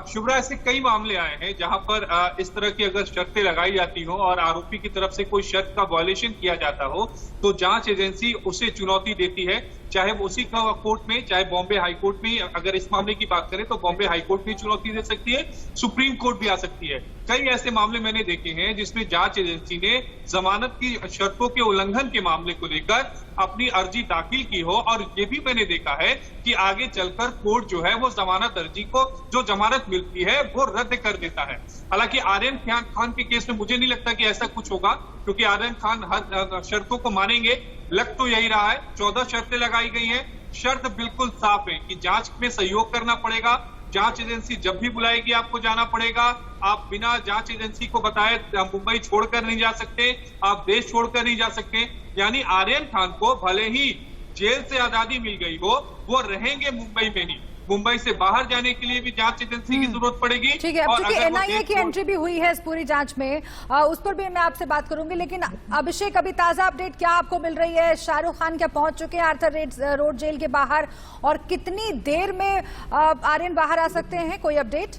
शुभ्रा, ऐसे कई मामले आए हैं जहां पर इस तरह की अगर शर्तें लगाई जाती हो और आरोपी की तरफ से कोई शर्त का वायलेशन किया जाता हो तो जांच एजेंसी उसे चुनौती देती है, चाहे वो उसी का कोर्ट में, चाहे बॉम्बे हाई कोर्ट में। अगर इस मामले की बात करें तो बॉम्बे हाई कोर्ट भी चुनौती दे सकती है, सुप्रीम कोर्ट भी आ सकती है। कई ऐसे मामले मैंने देखे हैं जिसमें जांच एजेंसी ने जमानत की शर्तों के उल्लंघन के मामले को लेकर अपनी अर्जी दाखिल की हो, और ये भी मैंने देखा है कि आगे चलकर कोर्ट जो है वो जमानत अर्जी को, जो जमानत मिलती है वो रद्द कर देता है। हालांकि आर्यन खान के केस में मुझे नहीं लगता कि ऐसा कुछ होगा, क्योंकि आर्यन खान हर शर्तों को मानेंगे। लग तो यही रहा है, 14 शर्तें लगाई गई हैं, शर्त बिल्कुल साफ है कि जांच में सहयोग करना पड़ेगा, जांच एजेंसी जब भी बुलाएगी आपको जाना पड़ेगा, आप बिना जांच एजेंसी को बताए मुंबई छोड़कर नहीं जा सकते, आप देश छोड़कर नहीं जा सकते। यानी आर्यन खान को भले ही जेल से आजादी मिल गई हो, वो रहेंगे मुंबई में ही। मुंबई से बाहर जाने के लिए भी जांच एजेंसी की जरूरत पड़ेगी। ठीक है, अब चूंकि एनआईए की एंट्री भी हुई है इस पूरी जांच में, उस पर भी मैं आपसे बात करूंगी, लेकिन अभिषेक, अभी ताजा अपडेट क्या आपको मिल रही है? शाहरुख खान क्या पहुंच चुके हैं आर्थर रोड जेल के बाहर, और कितनी देर में आर्यन बाहर आ सकते हैं? कोई अपडेट?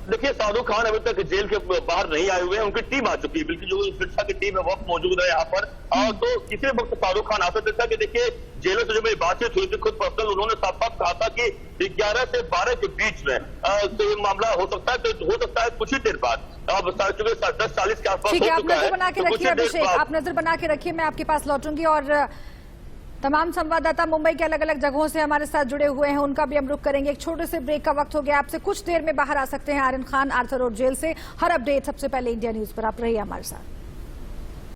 देखिए, शाहरुख खान अभी तक जेल के बाहर नहीं आए हुए हैं, उनकी टीम आ चुकी है, बल्कि जो सुरक्षा की टीम है वो मौजूद है यहाँ पर। तो किसी वक्त शाहरुख खान आ सकते थे कि देखिए, जेलों से जो मेरी बातचीत हुई थी खुद पर्सनल, उन्होंने साफ साफ कहा था कि 11 से 12 के बीच में तो ये मामला हो सकता है, तो हो सकता है कुछ ही देर बाद, अब 10:40 के आसपास। ठीक है, आप नजर बना के रखिए अभिषेक, आप नजर बना के रखिए, मैं आपके पास लौटूंगी। और तमाम संवाददाता मुंबई के अलग अलग जगहों से हमारे साथ जुड़े हुए हैं, उनका भी हम रुख करेंगे। एक छोटे से ब्रेक का वक्त हो गया, आपसे कुछ देर में बाहर आ सकते हैं Aryan Khan Arthur Road jail से। हर अपडेट सबसे पहले इंडिया न्यूज पर आप रहिए हमारे साथ।